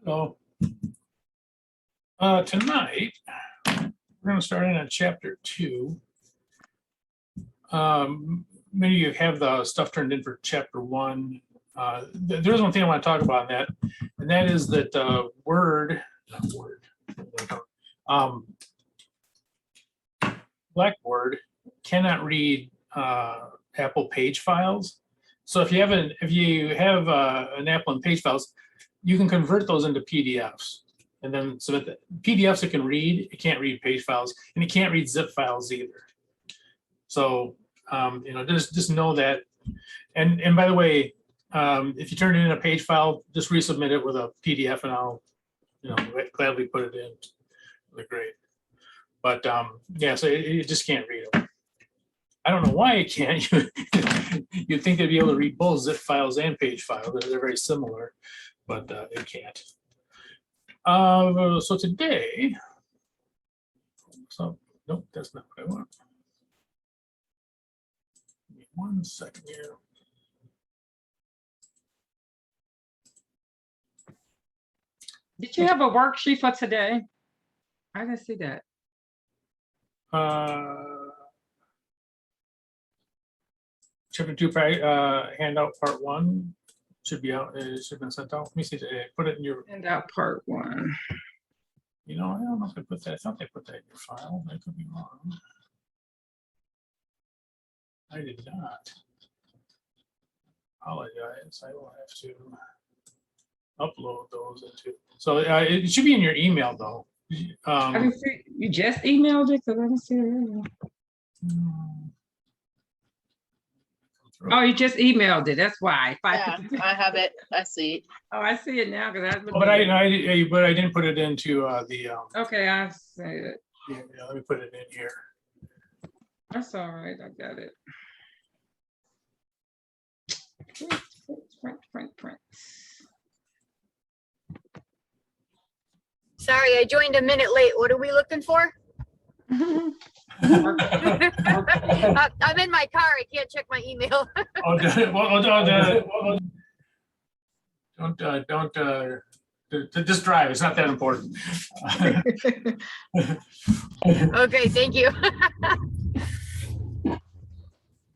So tonight, we're going to start in on chapter 2. Many of you have the stuff turned in for chapter 1. There's one thing I want to talk about in that, and that is that Blackboard cannot read Apple page files. So if you have an Apple and page files, you can convert those into PDFs and then submit the PDFs it can read. It can't read page files, and it can't read zip files either. So just know that. And by the way, if you turn it in a page file, just resubmit it with a PDF, and I'll gladly put it in. Really great. But yeah, so it just can't read them. I don't know why it can't. You'd think they'd be able to read both zip files and page files. They're very similar, but it can't. So today, nope, that's not what I want. Give me 1 second here. Did you have a worksheet for today? I didn't see that. Chapter 2 handout part 1 should be out. It should have been sent out. Let me see. Put it in your Handout part 1. I don't know if I put that. I thought they put that in your file. I could be wrong. I did not. Apologize. I will have to upload those into. So it should be in your email though. I didn't see, you just emailed it because I didn't see it earlier. Oh, you just emailed it. That's why. Yeah, I have it. I see it. Oh, I see it now because but I didn't put it into the. Okay, I see it. Yeah, let me put it in here. That's all right. I got it. Print. Sorry, I joined a minute late. What are we looking for? I'm in my car. I can't check my email. Don't just drive. It's not that important. Okay, thank you.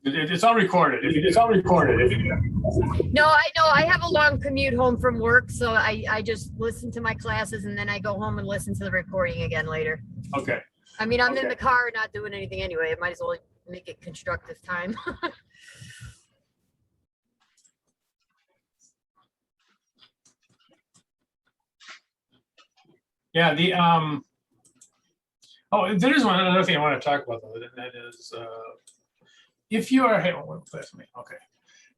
It's all recorded. It's all recorded. No, I know. I have a long commute home from work, so I just listen to my classes and then I go home and listen to the recording again later. Okay. I mean, I'm in the car not doing anything anyway. I might as well make it constructive time. Yeah, there is another thing I want to talk about though, and that is if you are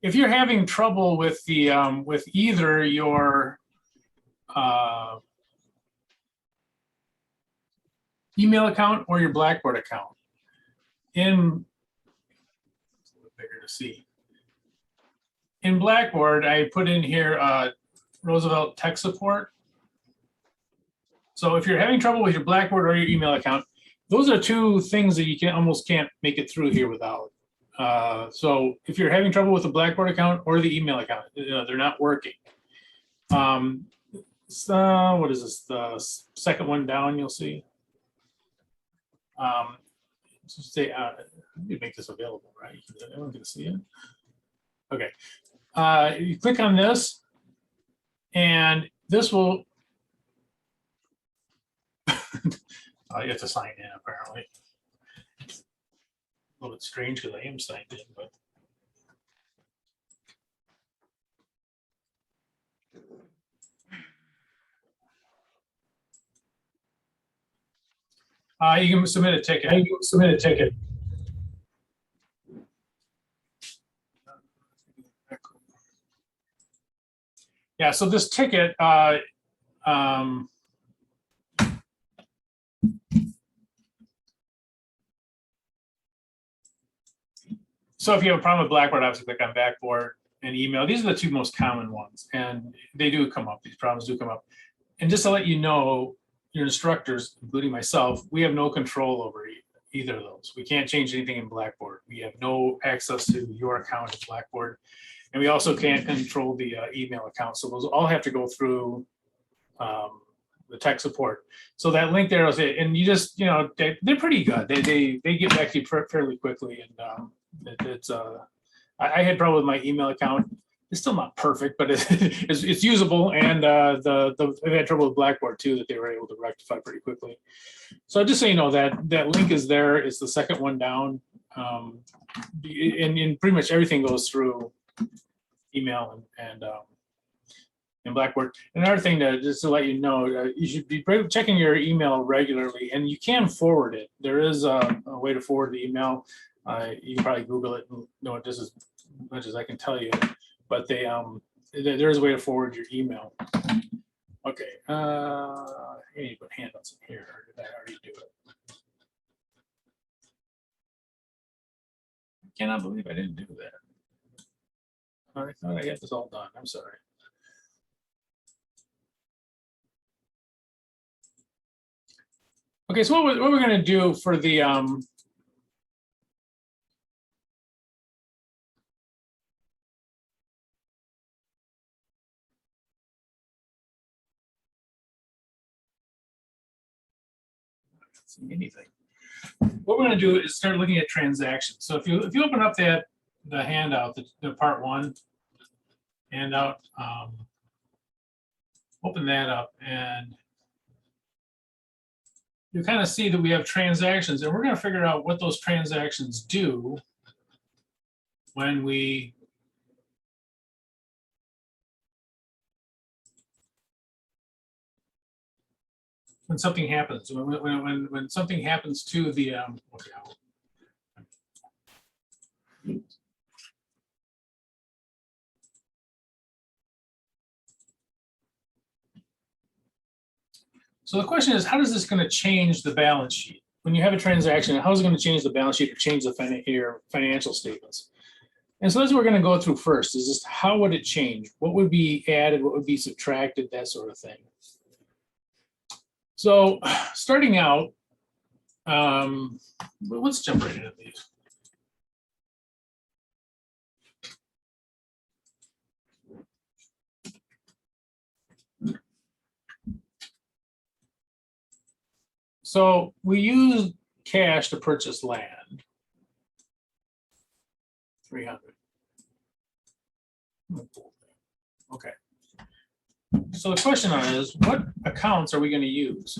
if you're having trouble with the with either your email account or your Blackboard account, it's a little bigger to see. In Blackboard, I put in here Roosevelt Tech Support. So if you're having trouble with your Blackboard or your email account, those are two things that you almost can't make it through here without. So if you're having trouble with the Blackboard account or the email account, they're not working. So what is this? The second one down, you'll see. Say, let me make this available, right? Everyone can see it. Okay. You click on this, and this will. You have to sign in, apparently. It's a little bit strange because I am signed in, but. You can submit a ticket. Yeah, so this ticket, so if you have a problem with Blackboard, obviously click on Blackboard and email. These are the two most common ones, and they do come up. These problems do come up. And just to let you know, your instructors, including myself, we have no control over either of those. We can't change anything in Blackboard. We have no access to your account in Blackboard. And we also can't control the email account. So those all have to go through the tech support. So that link there is it, and you just, you know, they're pretty good. They get back to you fairly quickly, and it's I had trouble with my email account. It's still not perfect, but it's usable, and I've had trouble with Blackboard too, that they were able to rectify pretty quickly. So just so you know, that link is there. It's the second one down, and pretty much everything goes through email and Blackboard. Another thing just to let you know, you should be checking your email regularly, and you can forward it. There is a way to forward the email. You can probably Google it and know it just as much as I can tell you. But there is a way to forward your email. Okay, I need to put handouts in here. Or did I already do it? I cannot believe I didn't do that. I thought I had this all done. I'm sorry. Okay, so what we're going to do for the see anything. What we're going to do is start looking at transactions. So if you open up the handout, the part 1 handout, open that up, and you kind of see that we have transactions, and we're going to figure out what those transactions do when something happens. When something happens to the okay. So the question is, how is this going to change the balance sheet? When you have a transaction, how is it going to change the balance sheet or change your financial statements? And so that's what we're going to go through first, is just how would it change? What would be added? What would be subtracted? That sort of thing. So starting out, let's jump right into these. So we use cash to purchase land. 300. Okay. So the question is, what accounts are we going to use?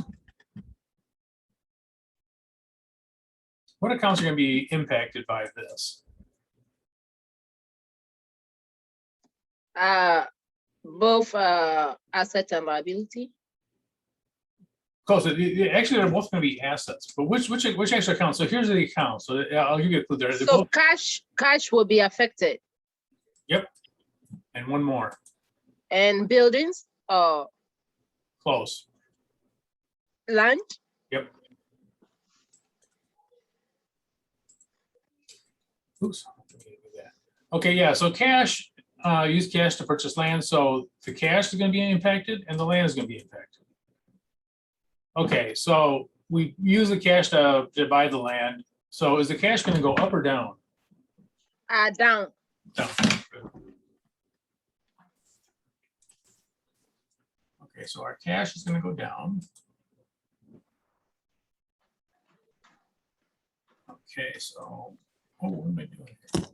What accounts are going to be impacted by this? Both asset and liability. Close. Actually, they're both going to be assets, but which actual account? So here's the account. So I'll give you a clue there. They're So both, cash will be affected. yep. And one more. And buildings or Close. land. Yep. Oops. Okay, yeah. So cash, use cash to purchase land. So the cash is going to be impacted, and the land is going to be impacted. Okay, so we use the cash to buy the land. So is the cash going to go up or down? Down. Down. Okay, so our cash is going to go down. Okay, so what am I doing here?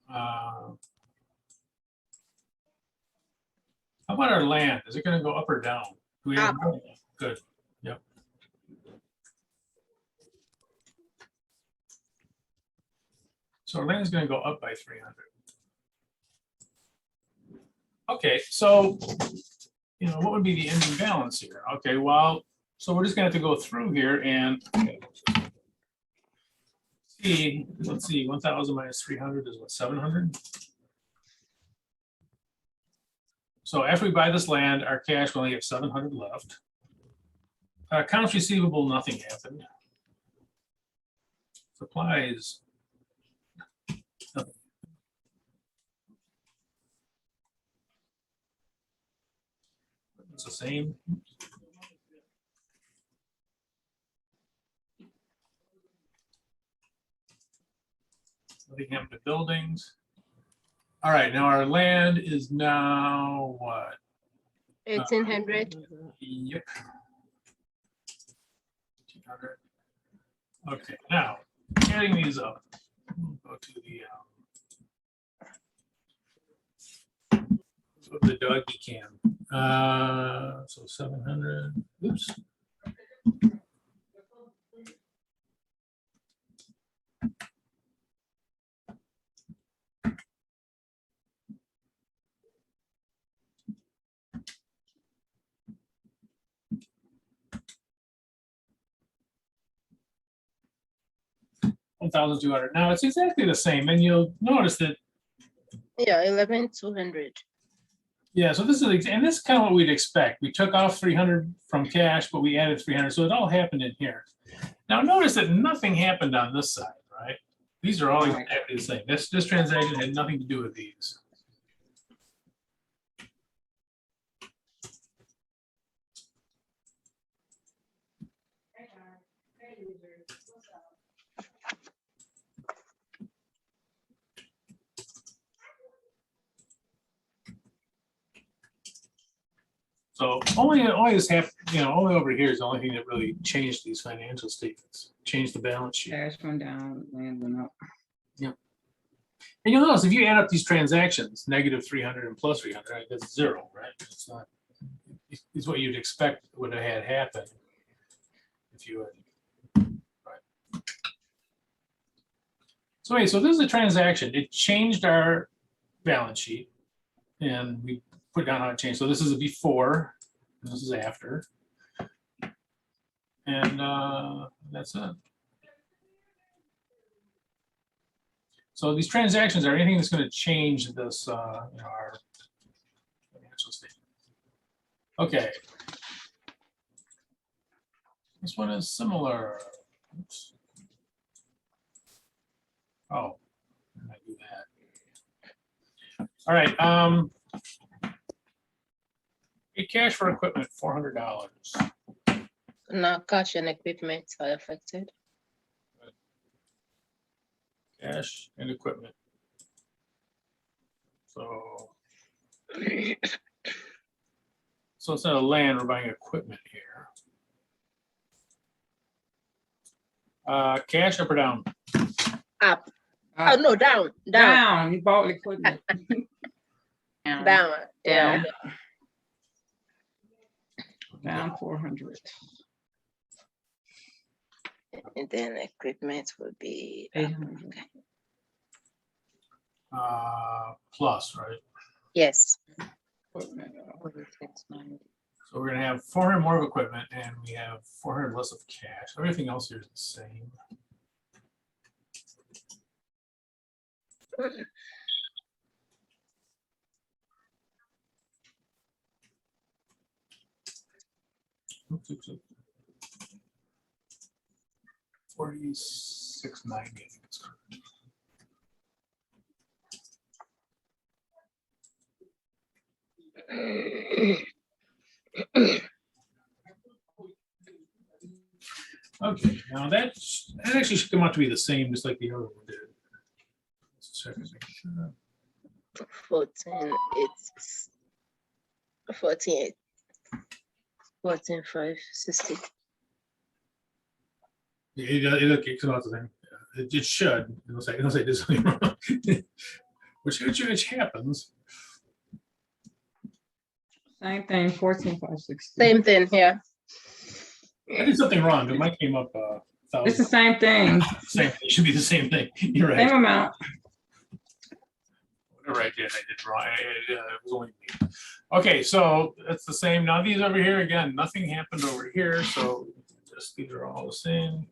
How about our land? Is it going to go up or down? Do we have more? Good. Yep. So our land is going to go up by 300. Okay, so what would be the ending balance here? Okay, well, so we're just going to have to go through here and see. Let's see, 1,000 minus 300 is what, 700? So after we buy this land, our cash will only have 700 left. Accounts receivable, nothing happened. Supplies, nothing. It's the same. Nothing happened to buildings. All right, now our land is now what? 1,800. Yep. 1,800. Okay, now adding these up. Go to the doggy cam. So 700. Oops. $1,200. Now it's exactly the same, and you'll notice that. Yeah, 11,200. Yeah, so this is, and this is kind of what we'd expect. We took off 300 from cash, but we added 300, so it all happened in here. Now notice that nothing happened on this side, right? These are all exactly the same. This transaction had nothing to do with these. So only this happened, only over here is the only thing that really changed these financial statements, changed the balance sheet. Cash went down, land went up. And you'll notice if you add up these transactions, -300 and +300, right, that's zero, right? It's not, it's what you'd expect would have had happen if you had, right? So anyway, so this is a transaction. It changed our balance sheet, and we put down how it changed. So this is a before, and this is after, and that's it. So these transactions are anything that's going to change this, our financial statement. Okay. This one is similar. Oops. Oh, I do that. All right. Paid cash for equipment, $400. Now cash and equipment are affected. Cash and equipment. So instead of land, we're buying equipment here. Cash up or down? Up. Oh, no, down. Down, you bought equipment. Down. Yeah. Down 400. And then equipment will be 800. okay. Plus, right? Yes. Equipment, So we're gonna have 400 more of equipment, and we have 400 less of cash. Everything else here is the same. Oops, oops, oops. 4690, I think it's correct. Okay, now that actually should come out to be the same, just like the other one did. Let's check and make sure. 14, it's 48. 14,560. It comes out the same. It should. It'll say there's something wrong, which happens. Same thing, 14,560. Same thing here. I did something wrong, but mine came up It's the 1,000. same thing, Same. It should be the same thing. You're right. same amount. Whatever I did wrong. It was only me. Okay, so that's the same. Now these over here again, nothing happened over here, so just these are all the same.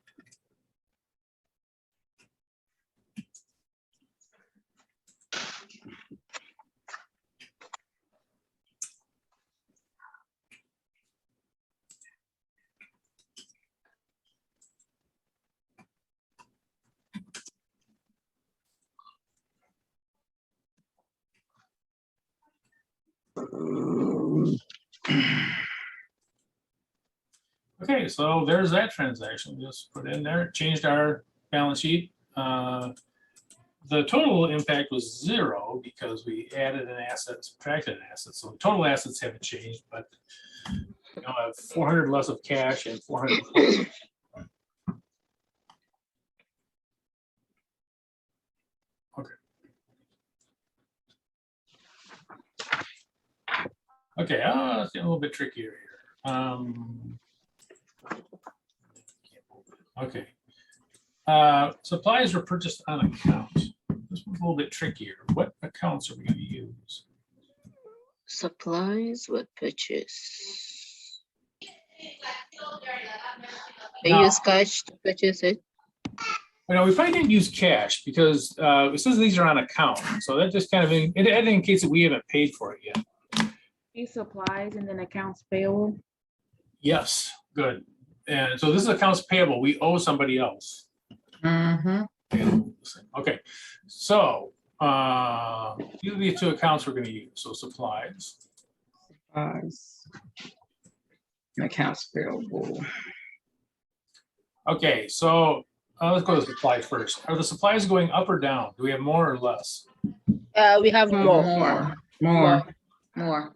Okay, so there's that transaction. Just put in there, changed our balance sheet. the total impact was 0 because we added an asset, subtracted an asset. So the total assets haven't changed, but you know, I have 400 less of cash and 400. Okay, it's getting a little bit trickier here. Okay. Supplies were purchased on account. This one's a little bit trickier. What accounts are we going to use? Supplies were purchased. They Now- use cash to purchase it. You know, we probably didn't use cash because it says these are on account. So that just kind of, it indicates that we haven't paid for it yet. These supplies and then accounts payable. Yes, good. And so this is accounts payable. We owe somebody else. Okay, so these are the two accounts we're going to use. So supplies. Supplies. And accounts payable. Okay, so let's go to supplies first. Are the supplies going up or down? Do we have more or less? We have more. More.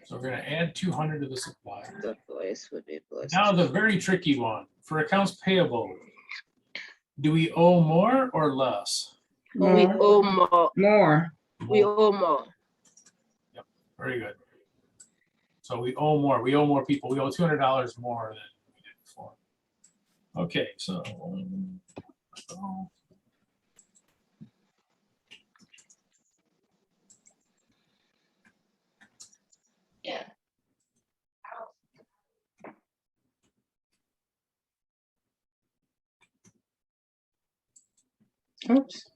So we're going to add 200 to the supply. The voice would be plus. Now the very tricky one for accounts payable. Do we owe more or less? We owe more. More. We owe more. Very good. So we owe more. We owe more people. We owe $200 more than we did before. Okay, so. Yeah. Oops.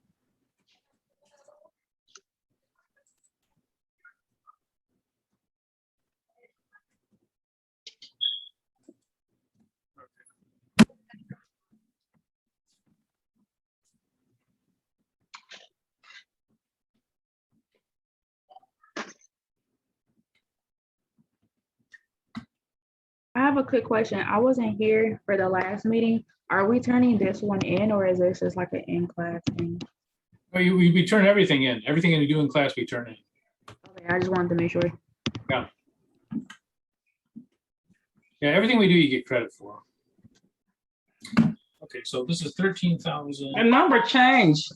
I have a quick question. I wasn't here for the last meeting. Are we turning this one in or is this just like an in-class thing? We turn everything in. Everything we do in class, we turn in. Okay, I just wanted to make sure. Yeah, everything we do, you get credit for. Okay, so this is 13,000. The number changed.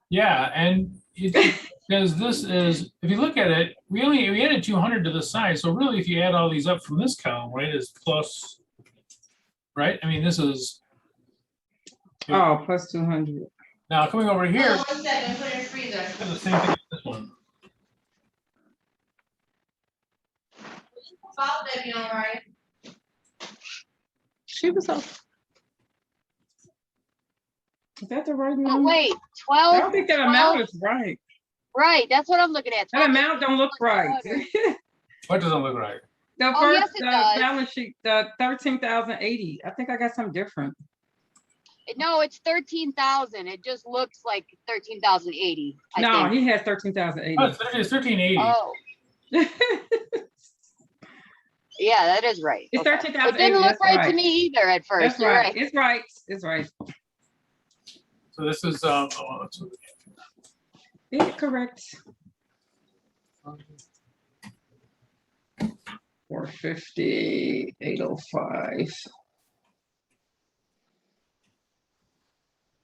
Yeah, and because this is, if you look at it, we added 200 to the side. So really, if you add all these up from this column, right, is plus, right? I mean, this is. Oh, plus 200. Now coming over here. Hold on 1 second, put it in freezer. The same thing as this one. Follow Debbie, all right? She was up. Is that the right Oh, number? wait, I 12, don't think that amount is right. right, that's what I'm looking at. That 12. amount don't look right. What doesn't look right? The Oh, yes, first it does. balance sheet, the 13,080. I think I got something different. No, it's 13,000. It just looks like 13,080. I No, think. he has 13,080. Oh, it's 1380. Oh, yeah, that is right. It's Okay. 13,080. It didn't look That's right right. to me either at first. That's You're right. right. It's right. It's right. So this is Incorrect. 450, 805.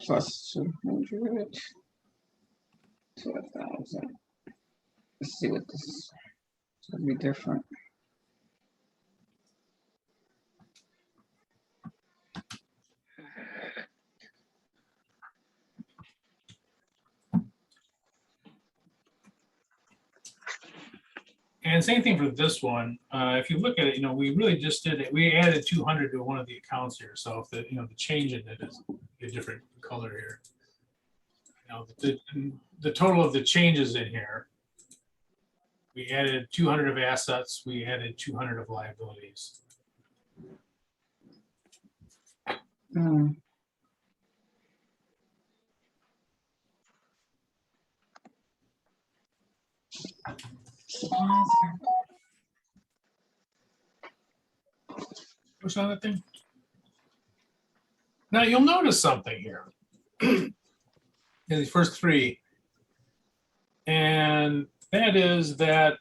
Plus 200. 12,000. Let's see what this is. It's gonna be different. And same thing for this one. If you look at it, we really just did it. We added 200 to one of the accounts here. So if the change in it is a different color here. The total of the changes in here. We added 200 of assets. We added 200 of liabilities. Hmm. What's on that thing? Now you'll notice something here. In the first three. And that is that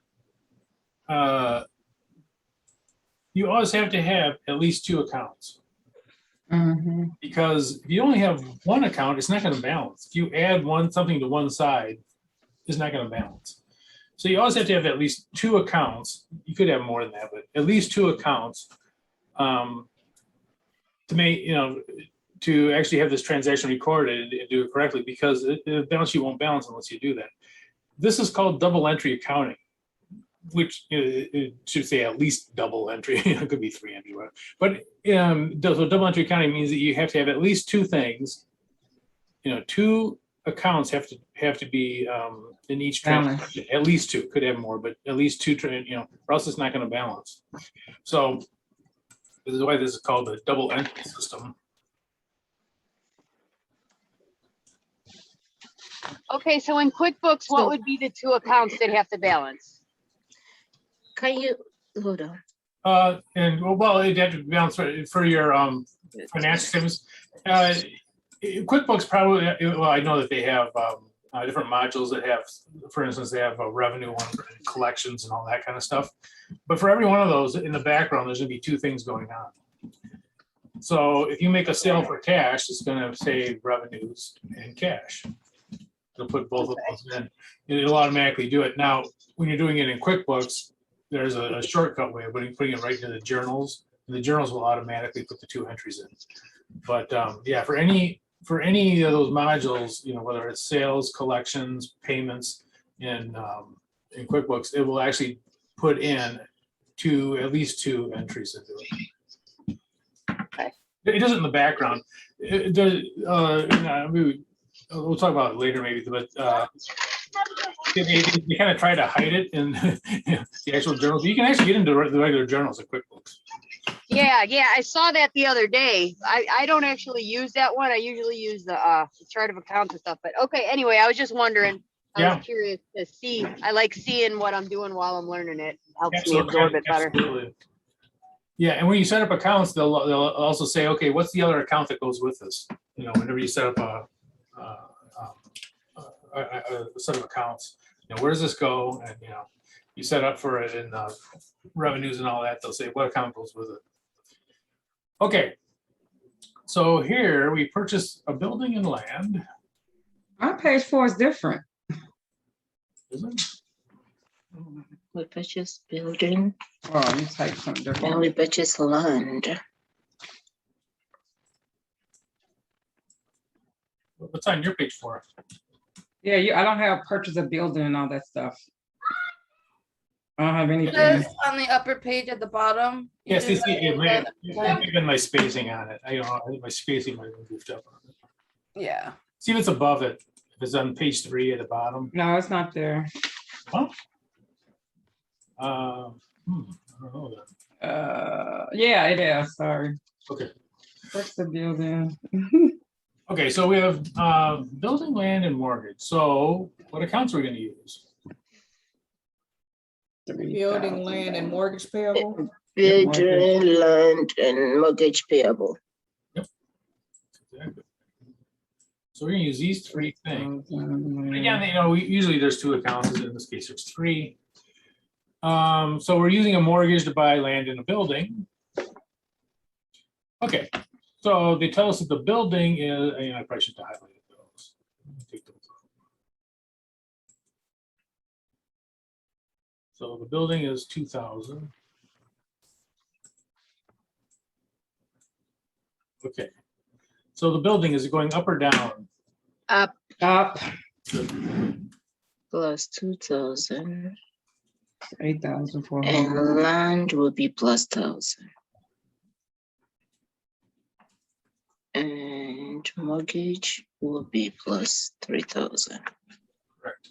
you always have to have at least 2 accounts. Mhm. Because if you only have one account, it's not going to balance. If you add something to one side, it's not going to balance. So you always have to have at least 2 accounts. You could have more than that, but at least 2 accounts to make, to actually have this transaction recorded and do it correctly, because the balance sheet won't balance unless you do that. This is called double entry accounting, which it should say at least double entry. It could be 3 entry, but so double entry accounting means that you have to have at least 2 things. 2 accounts have to be in each transaction. At least 2, could have more, but at least 2. Or else it's not going to balance. So this is why this is called the double entry system. Okay, so in QuickBooks, what would be the 2 accounts that have to balance? Can you, hold on. And well, it had to balance for your financial statements. QuickBooks probably, well, I know that they have different modules that have, for instance, they have a revenue one, collections and all that kind of stuff. But for every one of those in the background, there's gonna be 2 things going on. So if you make a sale for cash, it's gonna say revenues and cash. It'll put both of those in. It'll automatically do it. Now, when you're doing it in QuickBooks, there's a shortcut way of putting it right into the journals. And the journals will automatically put the 2 entries in. But yeah, for any of those modules, whether it's sales, collections, payments in QuickBooks, it will actually put in at least 2 entries into it. Okay. It does it in the background. We'll talk about it later maybe, but they kind of try to hide it in the actual journals. You can actually get into the regular journals of QuickBooks. Yeah, I saw that the other day. I don't actually use that one. I usually use the chart of accounts and stuff. But okay, anyway, I was just wondering. I was curious to see. I like seeing what I'm doing while I'm learning it. Helps me absorb it better. Absolutely. Yeah, and when you set up accounts, they'll also say, okay, what's the other account that goes with this? Whenever you set up a set of accounts, where does this go? And you set up for it in revenues and all that. They'll say what account goes with it. Okay, so here we purchased a building and land. On page 4 is different. Is it? We purchased building Oh, you type something and different. we purchased land. What's on your page 4? Yeah, I don't have purchase a building and all that stuff. I don't have It anything. says on the upper page at the bottom. Yes, you just- it may have been my spacing on it. I think my spacing might have been goofed up on it. Yeah. See if it's above it. If it's on page 3 at the bottom. No, it's not there. Huh? I don't know that. Yeah, it is. Sorry. Okay. What's the building? Okay, so we have building, land, and mortgage. So what accounts are we going to use? Building, land, and mortgage payable. Building, land, and mortgage payable. Exactly. So we're going to use these 3 things. Mm-hmm. Again, usually there's 2 accounts. In this case, there's 3. So we're using a mortgage to buy land in a building. Okay, so they tell us that the building is, I probably should have highlighted those. Take those off. So the building is 2,000. Okay, so the building, is it going up or down? Up Up plus 2,000 $8,400. and land will be plus 1,000. And mortgage will be plus 3,000. Correct.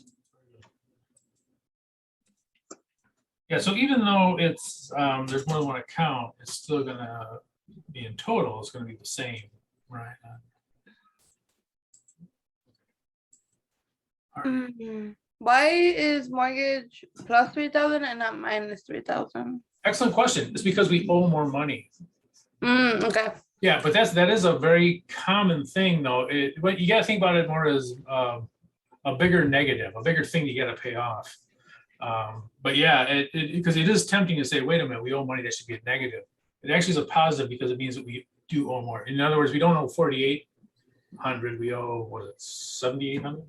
Yeah, so even though it's there's more than one account, it's still gonna be in total, it's gonna be the same, right? All right. Why is mortgage plus 3,000 and not minus 3,000? Excellent question. It's because we owe more money. Okay. Yeah, but that is a very common thing though. But you gotta think about it more as a bigger negative, a bigger thing you gotta pay off. But yeah, because it is tempting to say, wait a minute, we owe money, that should be a negative. It actually is a positive because it means that we do owe more. In other words, we don't owe 4,800, we owe, what is it, 7,800?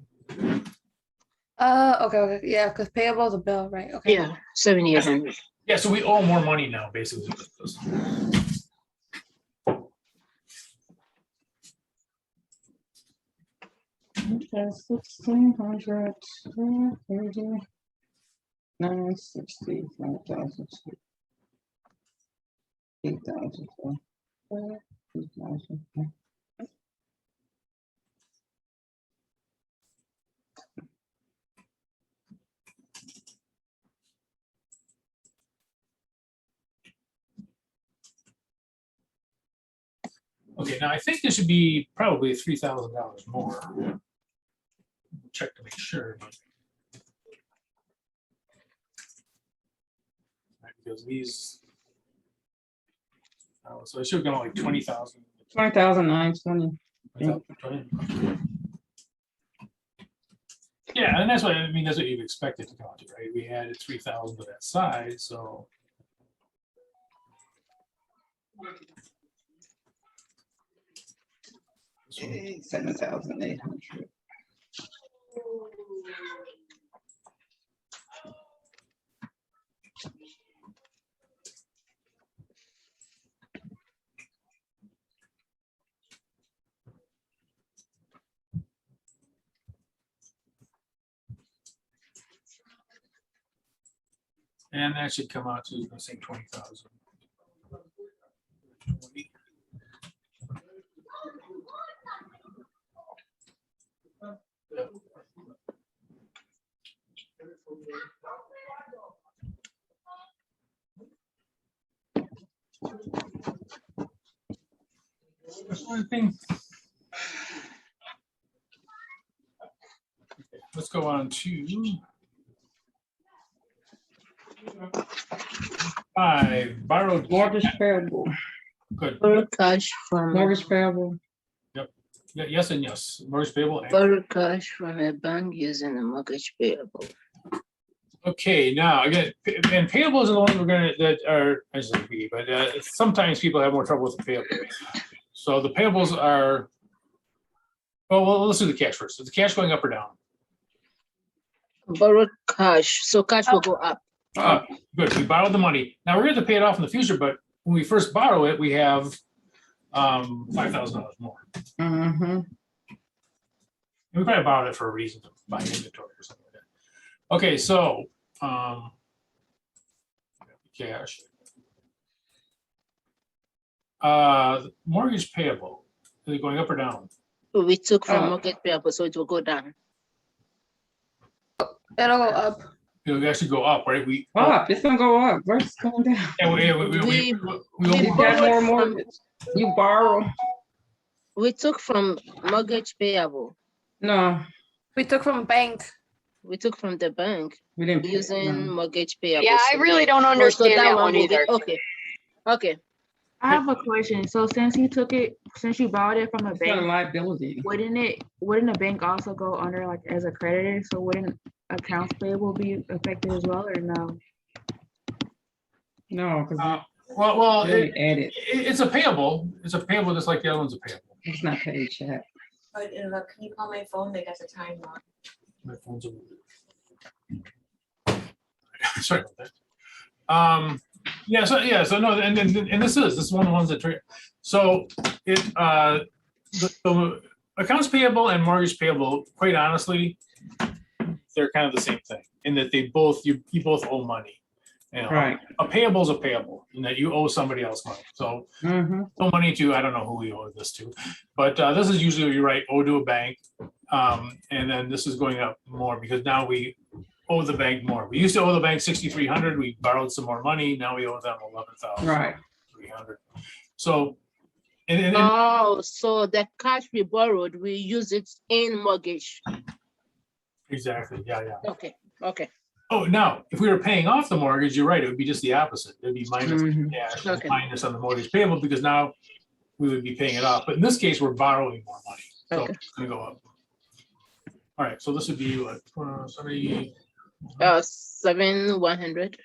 Okay, yeah, because payable is a bill, right? Okay. Yeah, 7,800. Yeah, so we owe more money now, basically. Okay, 1,600, 30, 960, 5,000, 8,000, 8,000. Okay, now I think this should be probably $3,000 more. Check to make sure, but. Right, because these. So it should have gone like 20,000. 20,920. Yeah, and that's what, I mean, that's what you'd expect it to come out to, right? We added 3,000 to that side, so. This one- 7,800. And that should come out to, let's say, 20,000. That's one thing. Okay, let's go on to 5, borrowed. Mortgage payable, Good. Borrow cash from mortgage payable. Yeah, yes and yes. Mortgage payable. and- borrow cash from a bank using a mortgage payable. Okay, now again, and payables are the ones we're gonna, that are, I say we, but sometimes people have more trouble with the payables. So the payables are, well, let's do the cash first. Is the cash going up or down? Borrow cash, so cash will go up. Up. Good, we borrowed the money. Now we're going to pay it off in the future, but when we first borrow it, we have $5,000 more. Mm-hmm. And we probably borrowed it for a reason, to buy inventory or something like that. Okay, so cash. Mortgage payable, is it going up or down? We took from Oh. mortgage payable, so it will go down. It'll go up. It'll actually go up, right? We Up, it's gonna go up. Where's it going down? yeah, we We You got more borrowed from- mortgage. You borrow. We took from mortgage payable. No, We took from bank. We took from the bank we didn't. pay- using no. mortgage payable. Yeah, I so- really don't so understand that one will be- either. Okay, okay. I have a question. So since you borrowed it from a It's not a bank, liability. wouldn't the bank also go under like as a creditor? So wouldn't accounts payable be affected as well or no? No, because well, you added. it's a payable. It's a payable just like the other one's a payable. It's not paid check. But can you call my phone? They got the time wrong. My phone's over there. Sorry about that. So no, and this is one of the ones that so it the accounts payable and mortgage payable, quite honestly, they're kind of the same thing in that they both you both owe money. You know, Right. a payable is a payable in that you owe somebody else money. So Mm-hmm. owe money to, I don't know who we owe this to, but this is usually what you write, owe to a bank. And then this is going up more because now we owe the bank more. We used to owe the bank 6,300. We borrowed some more money. Now we owe them 11,300. Right. So, and Oh, so the cash we borrowed, we use it in mortgage. exactly, yeah. Okay, okay, Oh, now, if we were paying off the mortgage, you're right, it would be just the opposite. It'd be minus Mhm. cash, Okay. minus on the mortgage payable, because now we would be paying it off. But in this case, we're borrowing more money. So Okay. it's gonna go up. All right, so this would be what, 70, 7,100.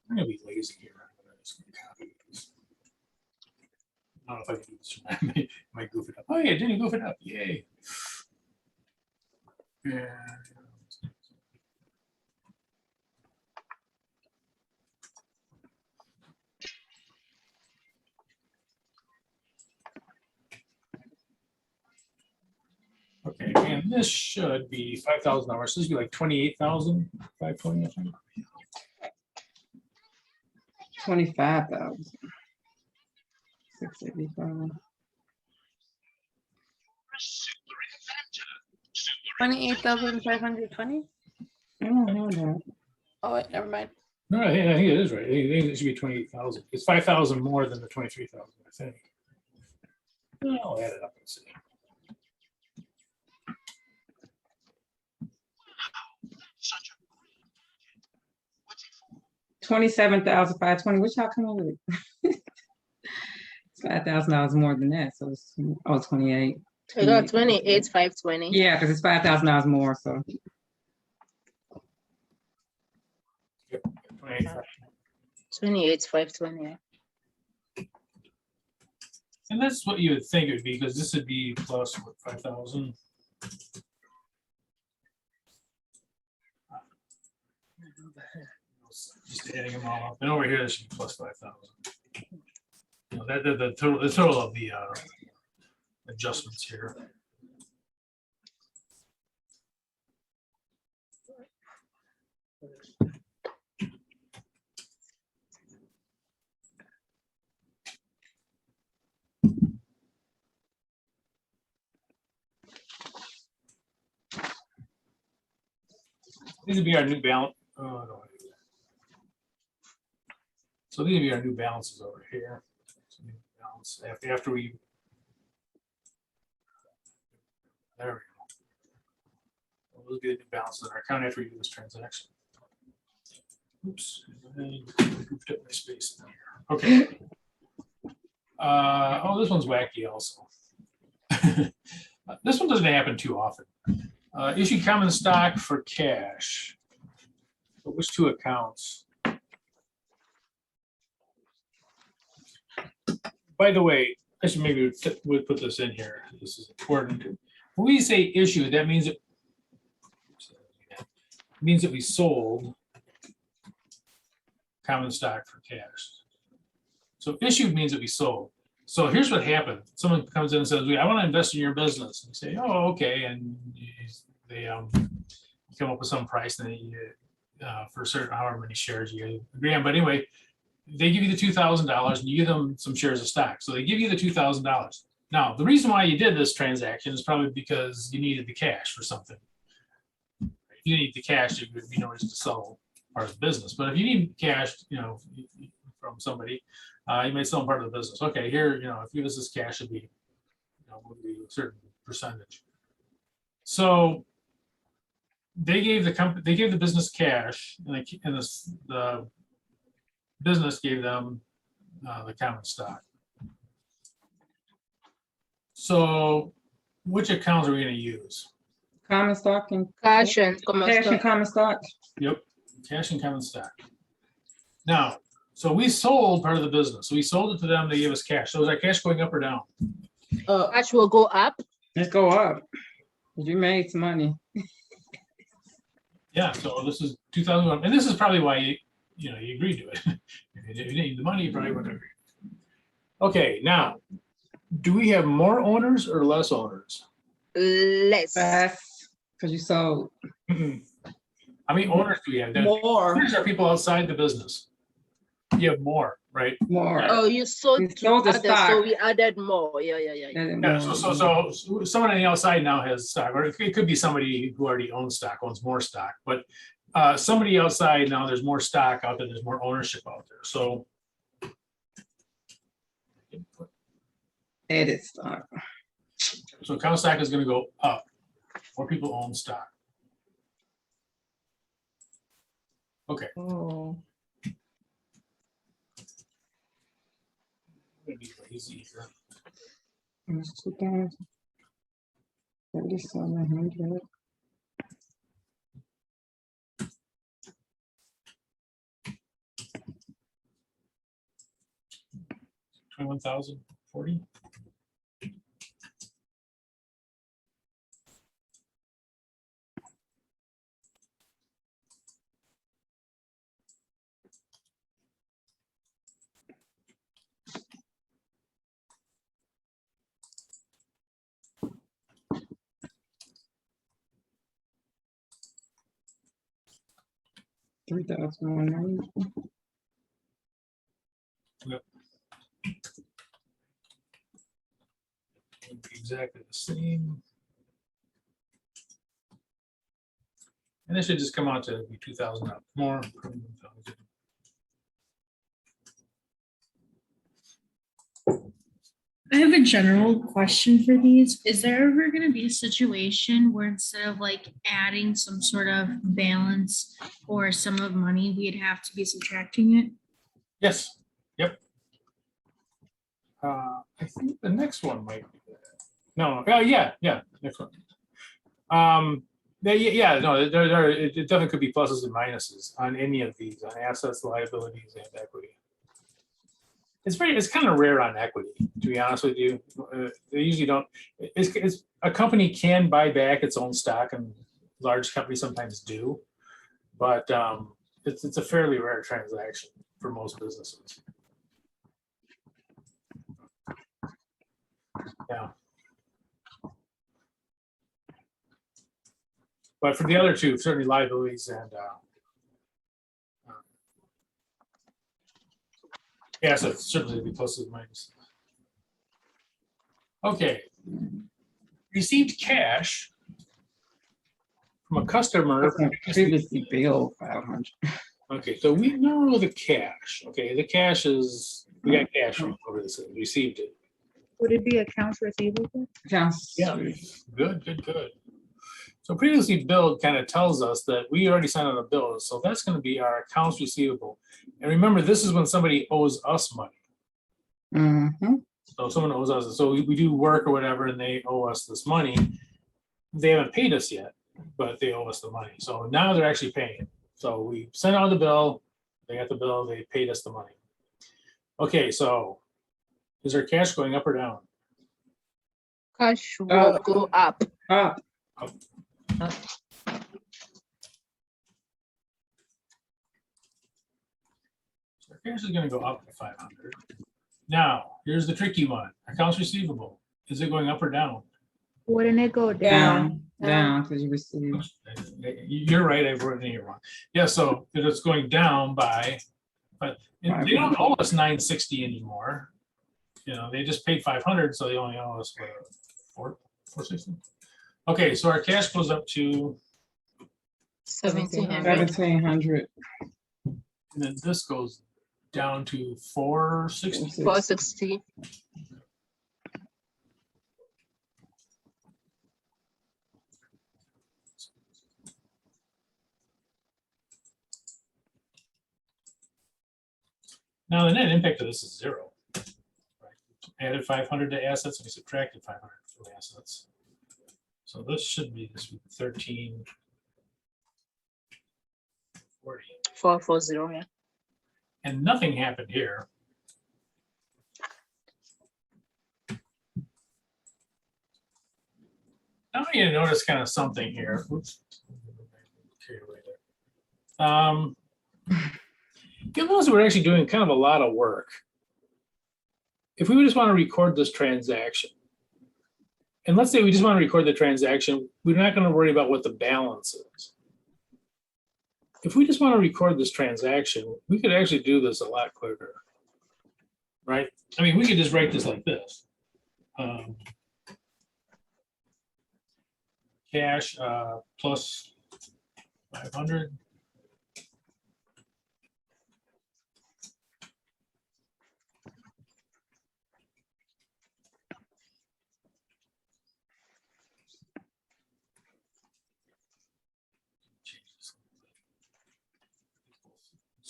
I'm gonna be lazy here. I'm gonna just copy these. I don't know if I can do this. I might goof it up. Oh yeah, didn't goof it up. Yay. Yeah. Okay, and this should be $5,000. So this would be like 28,520, I think. 25,000. 685. 28,520. I don't have that. Oh wait, never mind. No, I think it is right. I think it should be 28,000. It's 5,000 more than the 23,000, I think. I'll add it up and see. $27,520. Which y'all come up with? It's $5,000 more than that. So it's 28. I got 28,520. Yeah, because it's $5,000 more. So Yep, 28. 28,520. And that's what you would think it would be, because this would be plus what, 5,000. Just adding them all up. And over here, this should be plus 5,000. You know, the total of the adjustments here. These would be our new balance. Oh, I don't want to do that. So these would be our new balances over here. So new balance after we. There we go. Well, those would be the new balances in our account after we do this transaction. Oops. I goofed up my space in here. Okay. Oh, this one's wacky also. This one doesn't happen too often. Issue common stock for cash. So which two accounts? By the way, I should maybe we'll put this in here. This is important. When we say issue, that means it means that we sold common stock for cash. So issued means that we sold. So here's what happened. Someone comes in and says, I want to invest in your business. And you say, oh, okay. And they come up with some price, and you, for a certain however many shares you agree on. But anyway, they give you the $2,000 and you give them some shares of stock. So they give you the $2,000. Now, the reason why you did this transaction is probably because you needed the cash for something. If you need the cash, there would be no reason to sell part of the business. But if you need cash, from somebody, you may sell them part of the business. Okay, here, if you give us this cash, it'd be, would be a certain percentage. So they gave the business cash, and the business gave them the common stock. So which accounts are we going to use? common stock and Cash and common cash and stock. common stock. Yep, cash and common stock. Now, so we sold part of the business. So we sold it to them. They gave us cash. So is that cash going up or down? Cash will go up. Let's go up. You made some money. Yeah. So this is 2001, and this is probably why you agreed to it. If you need the money, you probably wouldn't agree. Okay. Now, do we have more owners or less owners? Less. Fast, because you sold. How many owners do we have? More. Owners are people outside the businone. You have more, right? More. Oh, you sold You to sold the others, stock. so we added more. Yeah. Yeah, so someone on the outside now has stock, or it could be somebody who already owns more stock, but somebody outside now, there's more stock out there, there's more ownership out there. So Added stock. so common stock is going to go up. More people own stock. Okay. Oh, I'm gonna be lazy here. It's 2,700. 21,040. $3,190. Yep. It'd be exactly the same. And this should just come out to be 2,000 more. I have a general question for these. Is there ever going to be a situation where instead of like adding some sort of balance or sum of money, we'd have to be subtracting it? Yes, yep. I think the next one might be that. No, yeah, next one. No, it definitely could be pluses and minuses on any of these, on assets, liabilities, and equity. It's kind of rare on equity, to be honest with you. They usually don't. It's a company can buy back its own stock, and large companies sometimes do, but it's a fairly rare transaction for most businesses. Yeah. But for the other two, certainly liabilities and assets, certainly be pluses and minuses. Okay. Received cash from a customer. Previously billed 500. Okay, so we know the cash. Okay, the cash is, we got cash from over this, received it. Would it be accounts receivable? Accounts. Yeah, good. So previously billed kind of tells us that we already signed on a bill, so that's going to be our accounts receivable. And remember, this is when somebody owes us money. Mm-hmm. So someone owes us, so we do work or whatever, and they owe us this money. They haven't paid us yet, but they owe us the money. So now they're actually paying. So we sent out the bill, they got the bill, they paid us the money. Okay, so is our cash going up or down? Cash will go up. Up. So our cash is gonna go up to 500. Now, here's the tricky one. Accounts receivable. Is it going up or down? Wouldn't it go down? Down, because you received. You're right, I've written it here wrong. Yeah, so it's going down by, but they don't owe us 960 anymore. You know, they just paid 500, so they only owe us what, 460? Okay, so our cash goes up to, 1,700. 1,700. and then this goes down to 460. 460. Now, the net impact of this is 0. Right? Added 500 to assets, and we subtracted 500 from assets. So this should be 1340. 440, yeah. And nothing happened here. Now you notice kind of something here. Oops. Carried away there. You'll notice we're actually doing kind of a lot of work. If we just want to record this transaction, and let's say we just want to record the transaction, we're not going to worry about what the balance is. If we just want to record this transaction, we could actually do this a lot quicker, right? I mean, we could just write this like this. Cash plus 500.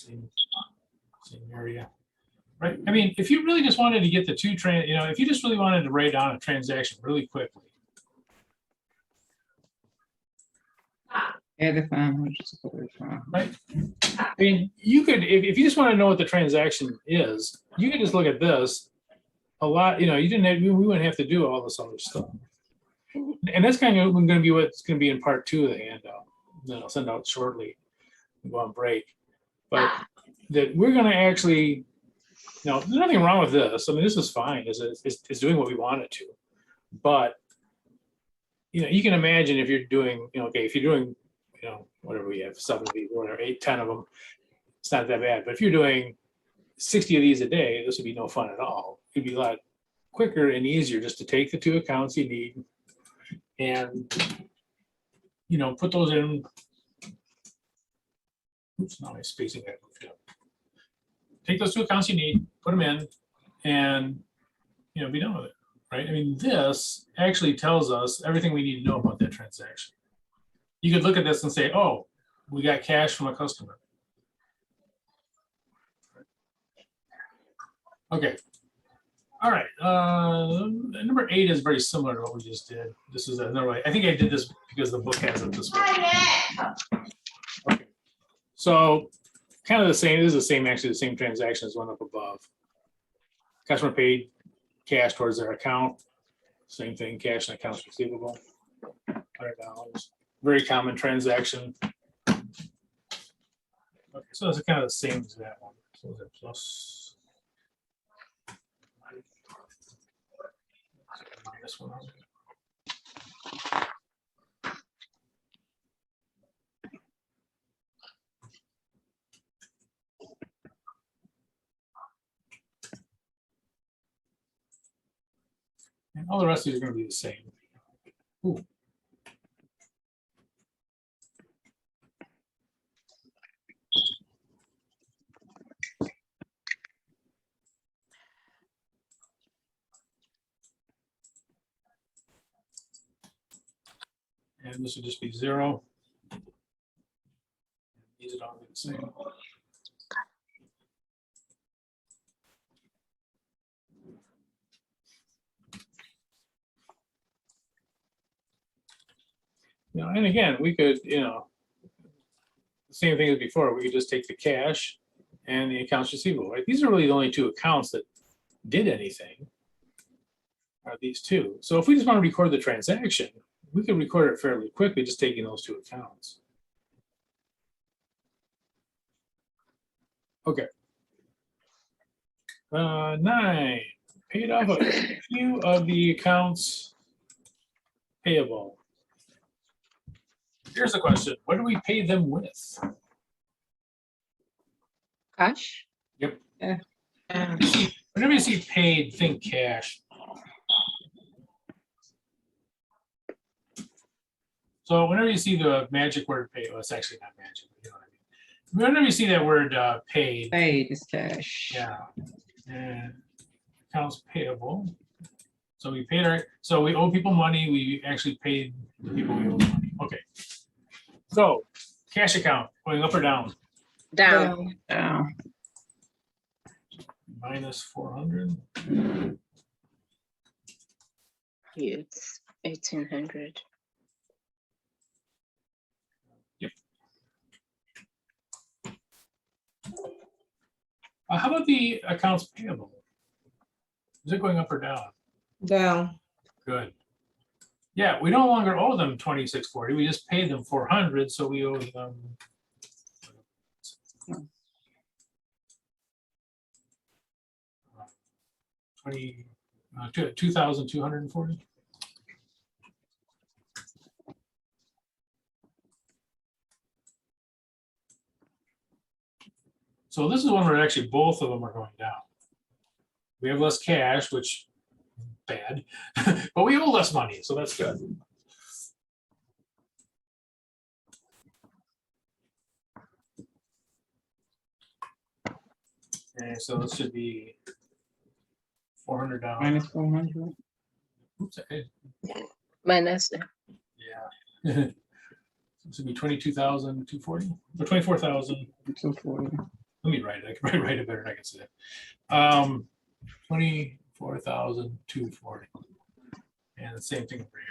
Same area, right? I mean, if you really just wanted to get the two if you just really wanted to write down a transaction really quickly, Add the 500. right? I mean, you could, if you just want to know what the transaction is, you could just look at this a lot, you didn't have, we wouldn't have to do all this other stuff. And that's kind of going to be what's going to be in part 2 of the handout. Then I'll send out shortly, go on break. But that we're going to actually, there's nothing wrong with this. I mean, this is fine. It's doing what we want it to. But, you can imagine if you're doing, okay, if you're doing, whatever we have, 7 of these, whatever, 8, 10 of them, it's not that bad. But if you're doing 60 of these a day, this would be no fun at all. It'd be a lot quicker and easier just to take the 2 accounts you need and, put those in. Oops, now I'm spacing that. Take those 2 accounts you need, put them in, and, be done with it, right? I mean, this actually tells us everything we need to know about that transaction. You could look at this and say, oh, we got cash from a customer. Okay. All right. Number 8 is very similar to what we just did. This is another way. I think I did this because the book has it this way. Okay. So kind of the same. This is the same, actually, the same transaction as one up above. Customer paid cash towards their account. Same thing, cash and accounts receivable. $100. Very common transaction. Okay, so it's kind of the same as that one. So those are plus. Minus 100. And all the rest of these are going to be the same. Ooh. And this would just be 0. These would all be the same. And again, we could, the same thing as before. We could just take the cash and the accounts receivable, right? These are really the only 2 accounts that did anything, are these 2. So if we just want to record the transaction, we can record it fairly quickly, just taking those 2 accounts. Okay. 9, paid off a few of the accounts payable. Here's the question. What do we pay them with? Cash? Yep. Yeah. Whenever you see paid, think cash. So whenever you see the magic word paid, well, it's actually not magic, you know what I mean? Whenever you see that word paid. Paid is cash. Yeah. And accounts payable. So we paid so we owe people money. We actually paid the people we owe money. Okay. So cash account going up or down? Down. Down. Minus 400. It's 1,800. Yep. How about the accounts payable? Is it going up or down? Down. Good. Yeah, we no longer owe them 2640. We just paid them 400, so we owe them 2,240. So this is one where actually both of them are going down. We have less cash, which bad, but we owe less money, so that's good. Okay, so this should be 400 down. Minus 400. Oops, Minus. yeah. This would be 22,240 or 24,000. 240. let me write it. I can probably write it better than I can say it. 24,240. And the same thing over here.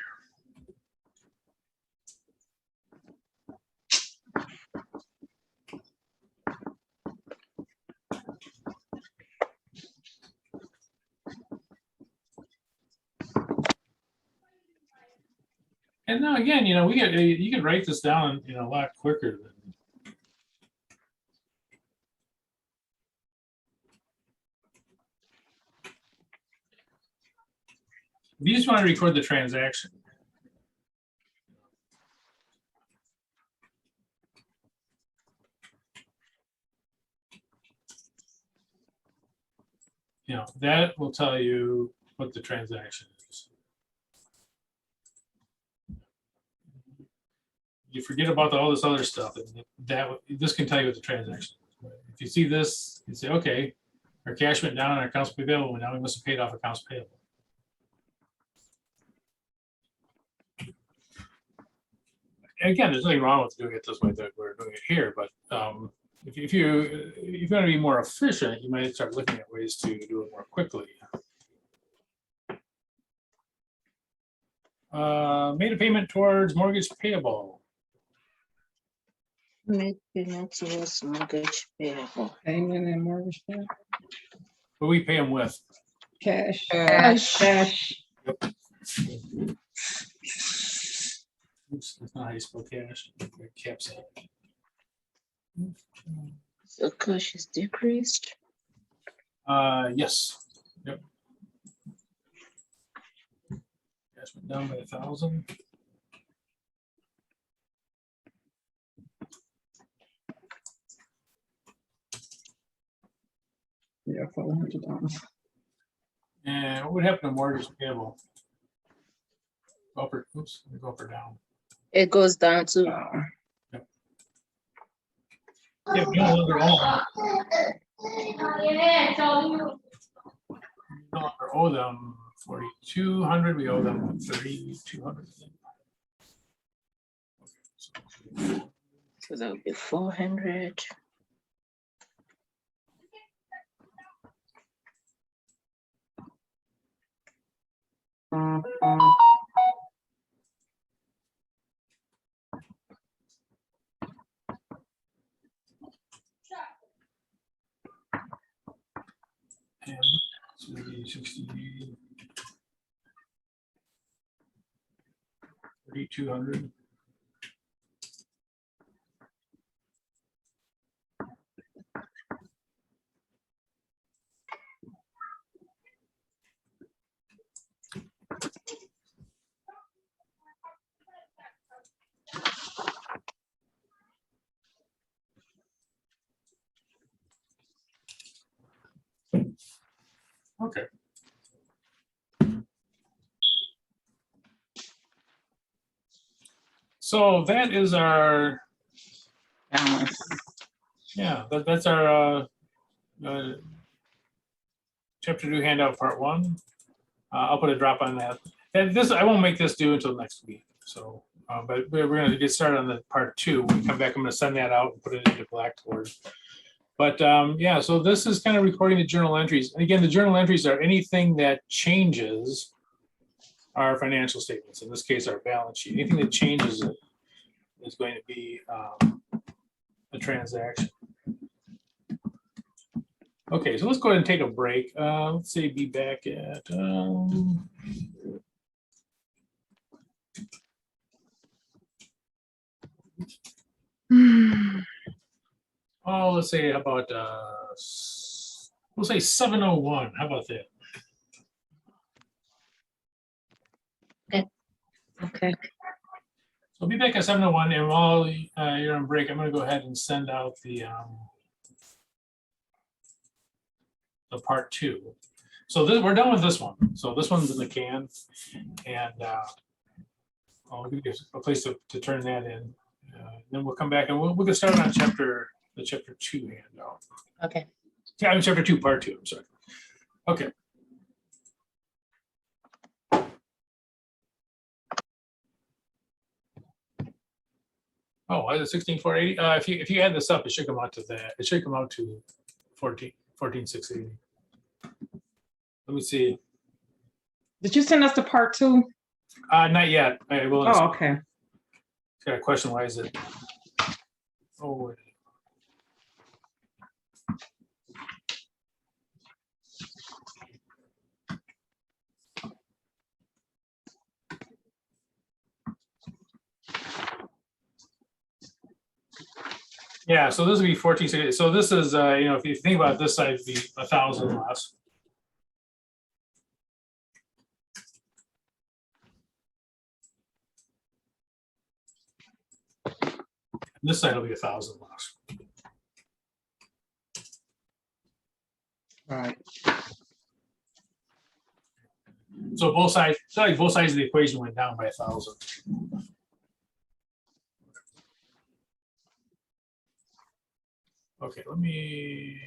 And now again, you know, you can write this down, you know, a lot quicker than. You just want to record the transaction. You know, that will tell you what the transaction is. You forget about all this other stuff, and this can tell you what the transaction is. If you see this, you say, okay, our cash went down, our accounts payable, and now we must have paid off accounts payable. Again, there's nothing wrong with doing it this way that we're doing it here, but if you're going to be more efficient, you might start looking at ways to do it more quickly. Made a payment towards mortgage payable. Make payment towards mortgage payable. Payment and mortgage payable. Who we pay them with? Cash. Cash. Oops, that's not how you spell cash. Caps. So cash is decreased. Yes. Yep. Cash went down by 1,000. Yeah, $400. And what would happen to mortgage payable? Go up or, oops, let me go up or down. It goes down to Yeah, we no longer owe no longer owe them 4,200. We owe them 3,200. so that would be 400. And 60, 3,200. Okay. So that is our, Balance. yeah, that's our chapter 2 handout part 1. I'll put a drop on that. And this, I won't make this due until next week. So, but we're going to get started on the part 2. When we come back, I'm going to send that out and put it into Blackboard. But yeah, so this is kind of recording the journal entries. And again, the journal entries are anything that changes our financial statements. In this case, our balance sheet. Anything that changes it is going to be a transaction. Okay, so let's go ahead and take a break. Let's say be back at oh, let's say how about we'll say 7:01. How about that? Okay. So we'll be back at 7:01, and while you're on break, I'm going to go ahead and send out the part 2. So this, we're done with this one. So this one's in the can, and I'll give you a place to turn that in. Then we'll come back and we'll get started on the chapter 2 handout. Okay. Yeah, chapter 2, part 2. I'm sorry. Okay. Oh, is it 16,480? If you add this up, it should come out to that. It should come out to 14,680. Let me see. Did you send us the part two? Not yet. I will. Oh, okay. Got a question. Why is it? Oh, wait. Yeah, so this would be 1460. So this is, if you think about this side, it'd be 1,000 less. This side will be 1,000 less. Right. So both sides, it's like both sides of the equation went down by 1,000. Okay, let me.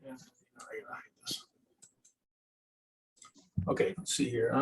Yeah, I gotta hide this. Okay, let's see here.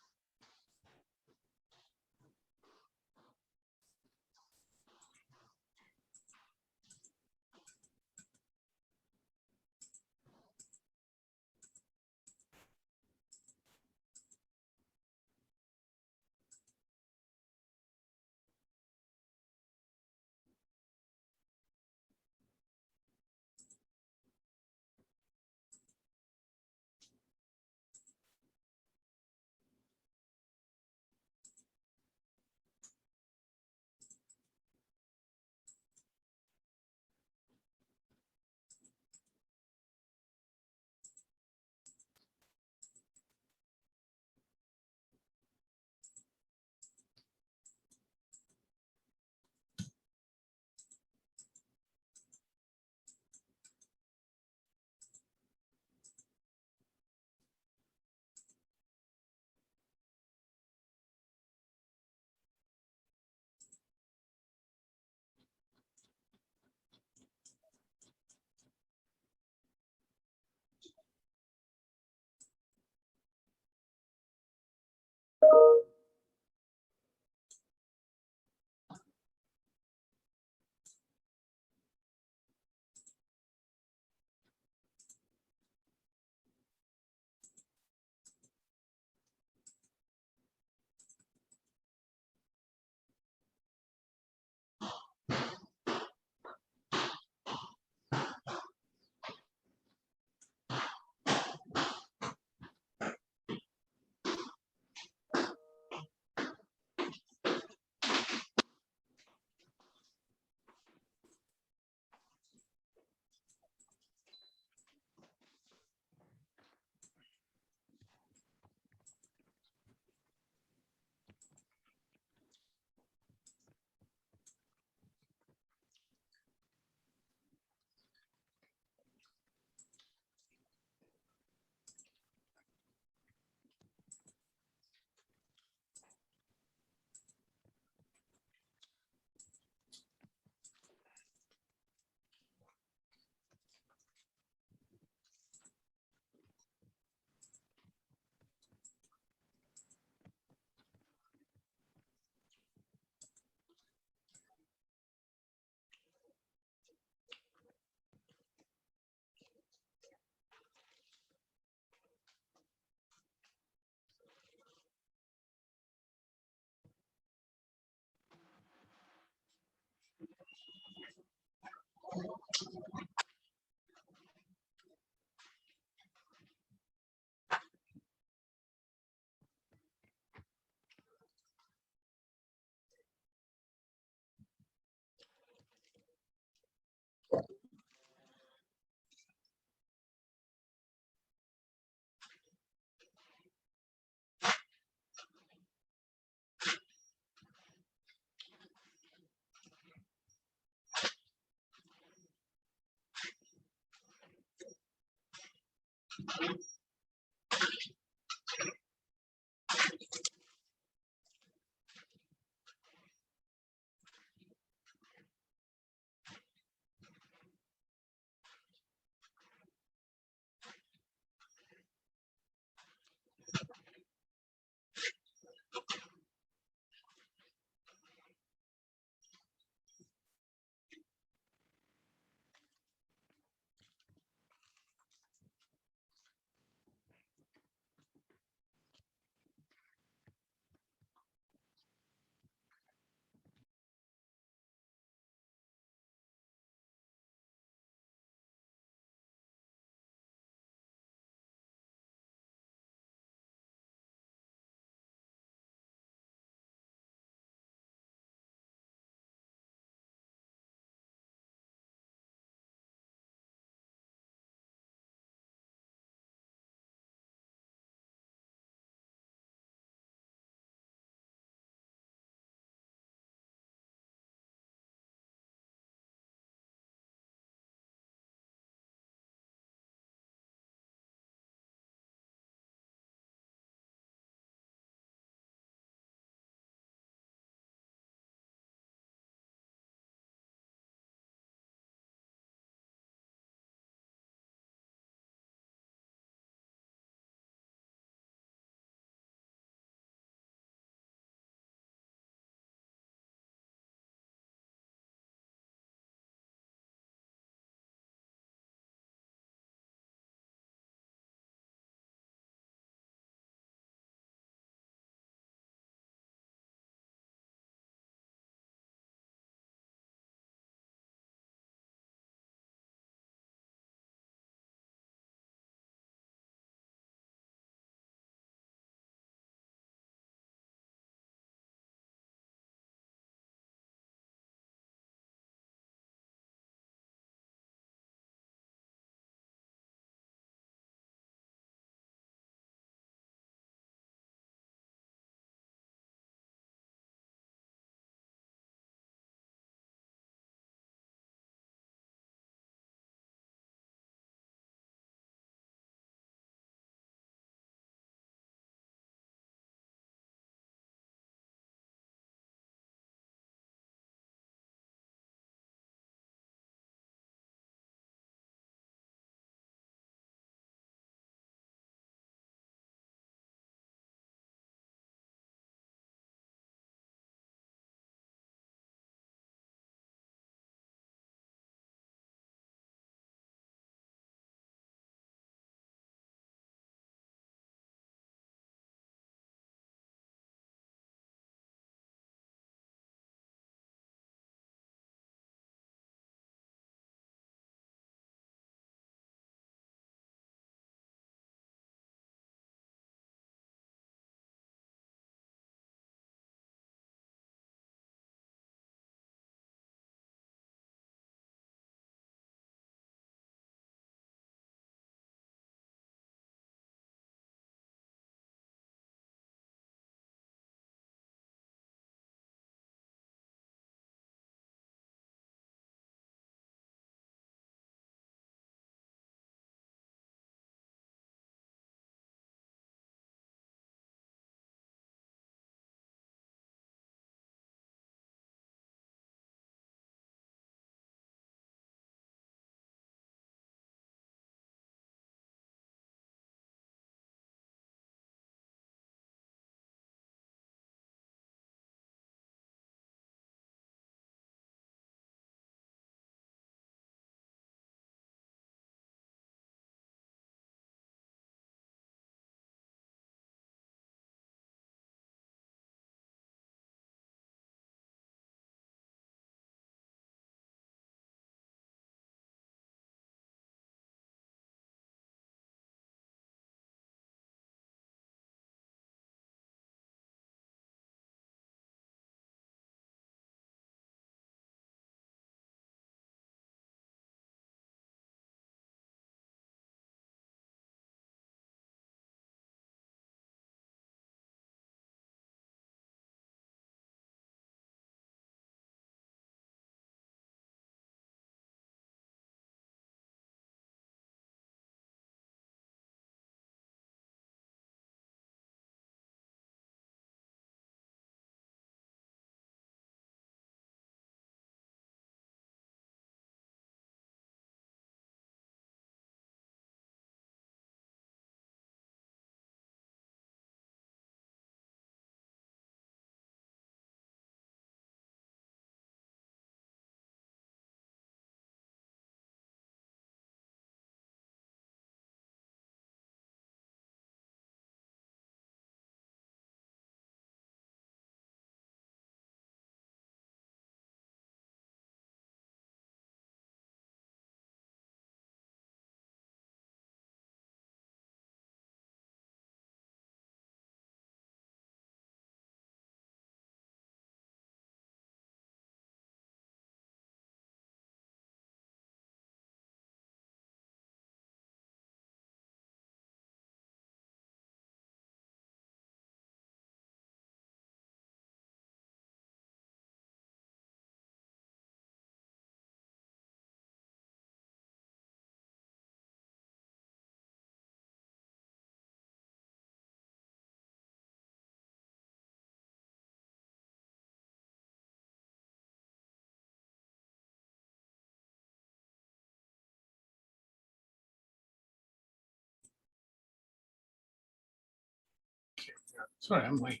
Sorry, I'm late.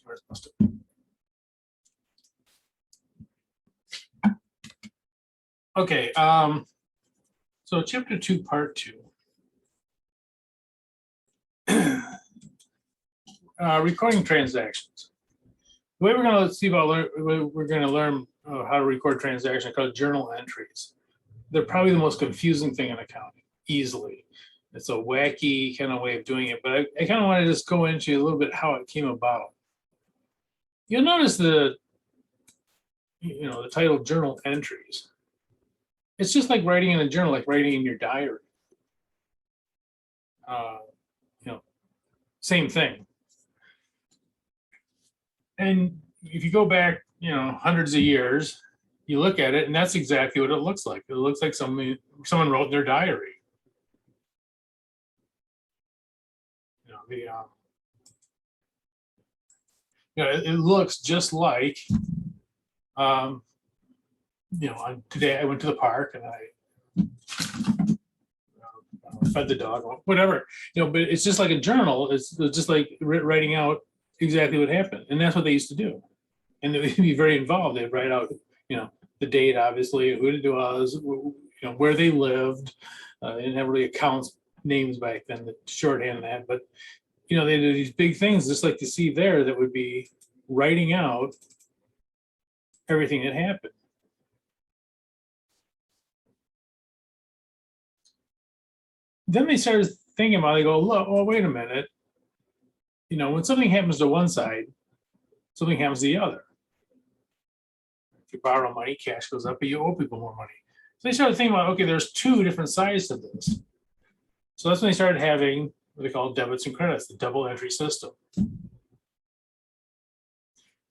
Where's most of it? Okay, so chapter 2, part 2. Recording transactions. The way we're going to see about we're going to learn how to record transactions called journal entries. They're probably the most confusing thing in accounting, easily. It's a wacky kind of way of doing it, but I kind of want to just go into a little bit how it came about. You'll notice the title journal entries. It's just like writing in a journal, like writing in your diary. Same thing. And if you go back, hundreds of years, you look at it, and that's exactly what it looks like. It looks like someone wrote in their diary. It looks just like, today I went to the park and I fed the dog, whatever, but it's just like a journal. It's just like writing out exactly what happened. And that's what they used to do. And they'd be very involved. They'd write out, the date, obviously, who it was, where they lived. They didn't have really accounts names back then, the shorthand that, but they did these big things just like you see there that would be writing out everything that happened. Then they started thinking about it, they go, look, oh, wait a minute. When something happens to one side, something happens to the other. If you borrow money, cash goes up, but you owe people more money. So they started thinking about, okay, there's two different sides to this. So that's when they started having what they call debits and credits, the double entry system.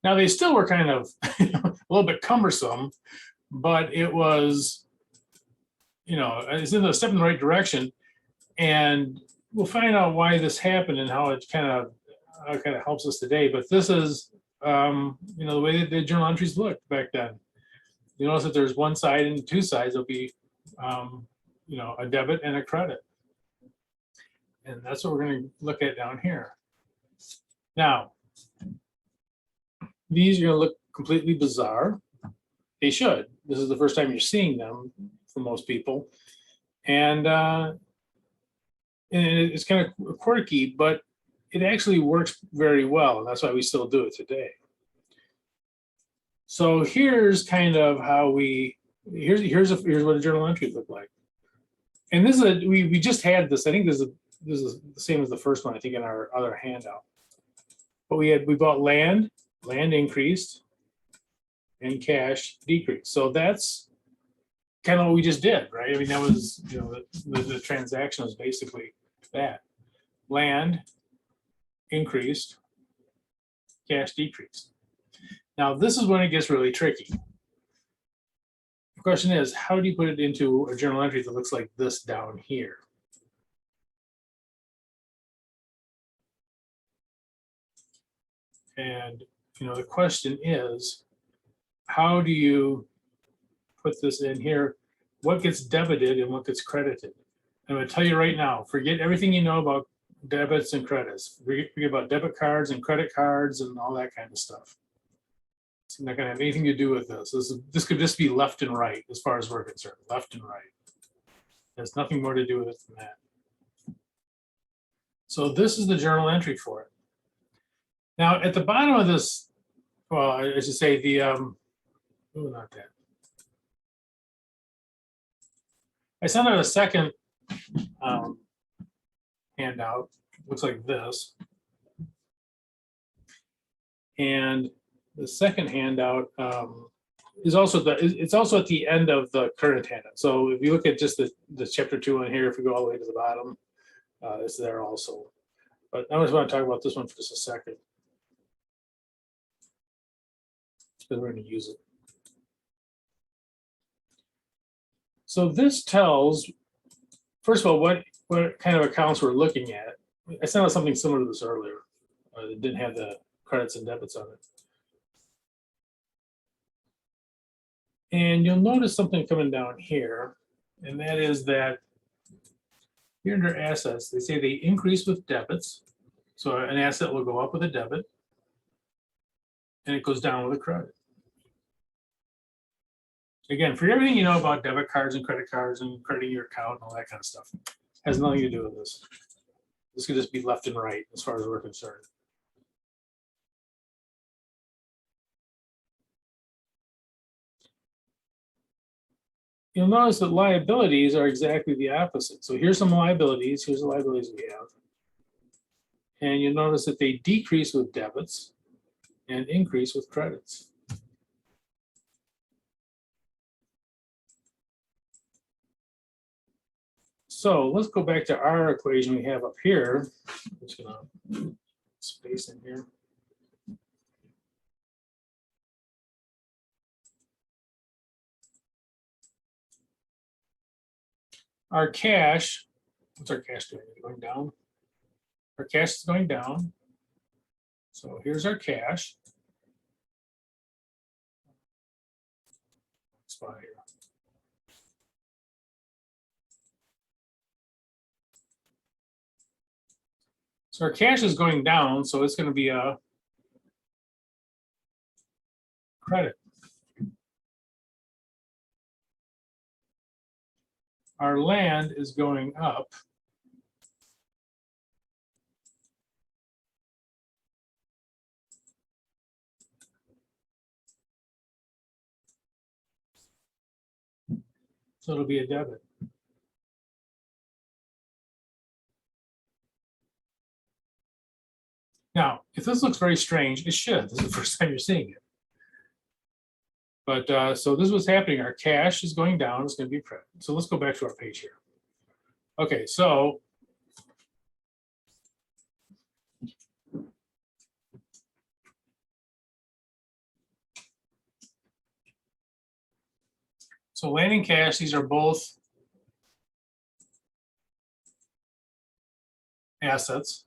Now they still were kind of a little bit cumbersome, but it was, it's in a step in the right direction. And we'll find out why this happened and how it kind of helps us today. But this is, the way that the journal entries looked back then. You notice that there's one side and two sides. There'll be, a debit and a credit. And that's what we're going to look at down here. Now, these are going to look completely bizarre. They should. This is the first time you're seeing them for most people. And it's kind of quirky, but it actually works very well. And that's why we still do it today. So here's kind of how here's what a journal entry looked like. And this is we just had this. I think this is the same as the first one, I think, in our other handout. But we bought land increased, and cash decreased. So that's kind of what we just did, right? I mean, that was, the transaction was basically that. Land increased, cash decreased. Now, this is when it gets really tricky. The question is, how do you put it into a journal entry that looks like this down here? And, the question is, how do you put this in here? What gets debited and what gets credited? I'm going to tell you right now, forget everything you know about debits and credits. Forget about debit cards and credit cards and all that kind of stuff. It's not going to have anything to do with this. This could just be left and right as far as we're concerned, left and right. There's nothing more to do with it than that. So this is the journal entry for it. Now, at the bottom of this, well, I should say not that. I sent out a second handout. Looks like this. And the second handout is also it's also at the end of the current handout. So if you look at just the chapter 2 on here, if we go all the way to the bottom, it's there also. But I just want to talk about this one for just a second, because we're going to use it. So this tells, first of all, what kind of accounts we're looking at. I sent out something similar to this earlier. It didn't have the credits and debits on it. And you'll notice something coming down here, and that is that Here under assets, they say they increase with debits. So an asset will go up with a debit and it goes down with a credit. Again, for everything you know about debit cards and credit cards and crediting your account and all that kind of stuff, has nothing to do with this. This could just be left and right as far as we're concerned. You'll notice that liabilities are exactly the opposite. So here's some liabilities. Here's the liabilities we have. And you'll notice that they decrease with debits and increase with credits. So let's go back to our equation we have up here. I'm just gonna space in here. Our cash, what's our cash doing? Going down? Our cash is going down. So here's our cash. Spot here. So our cash is going down, so it's going to be a credit. Our land is going up. So it'll be a debit. Now, if this looks very strange, it should. This is the first time you're seeing it. But so this is what's happening. Our cash is going down. It's going to be credit. So let's go back to our page here. Okay, so land and cash, these are both assets.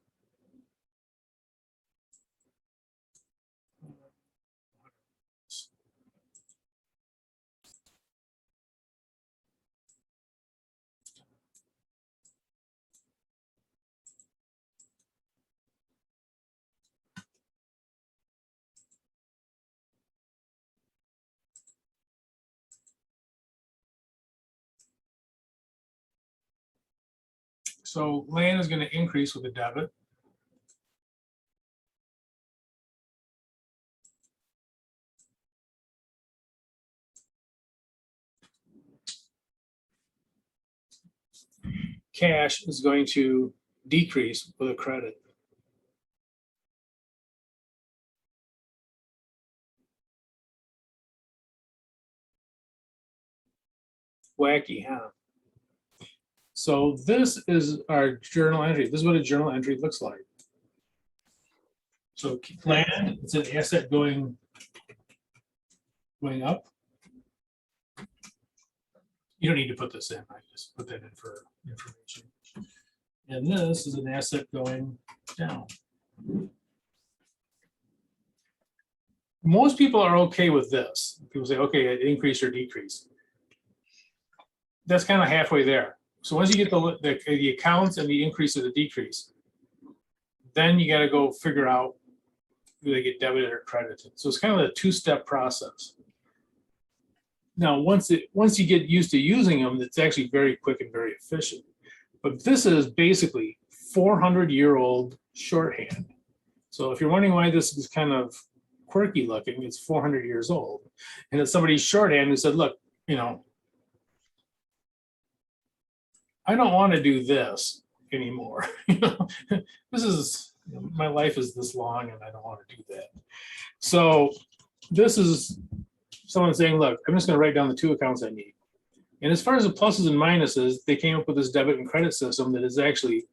So land is going to increase with a debit. Cash is going to decrease with a credit. Wacky, huh? So this is our journal entry. This is what a journal entry looks like. So land, it's an asset going up. You don't need to put this in. I just put that in for information. And this is an asset going down. Most people are okay with this. People say, okay, increase or decrease. That's kind of halfway there. So once you get the accounts and the increase or the decrease, then you got to go figure out do they get debited or credited. So it's kind of a two-step process. Now, once you get used to using them, it's actually very quick and very efficient. But this is basically 400-year-old shorthand. So if you're wondering why this is kind of quirky looking, it's 400 years old. And it's somebody's shorthand who said, look, you know, I don't want to do this anymore. This is, my life is this long and I don't want to do that. So this is someone saying, look, I'm just going to write down the two accounts I need. And as far as the pluses and minuses, they came up with this debit and credit system that is actually,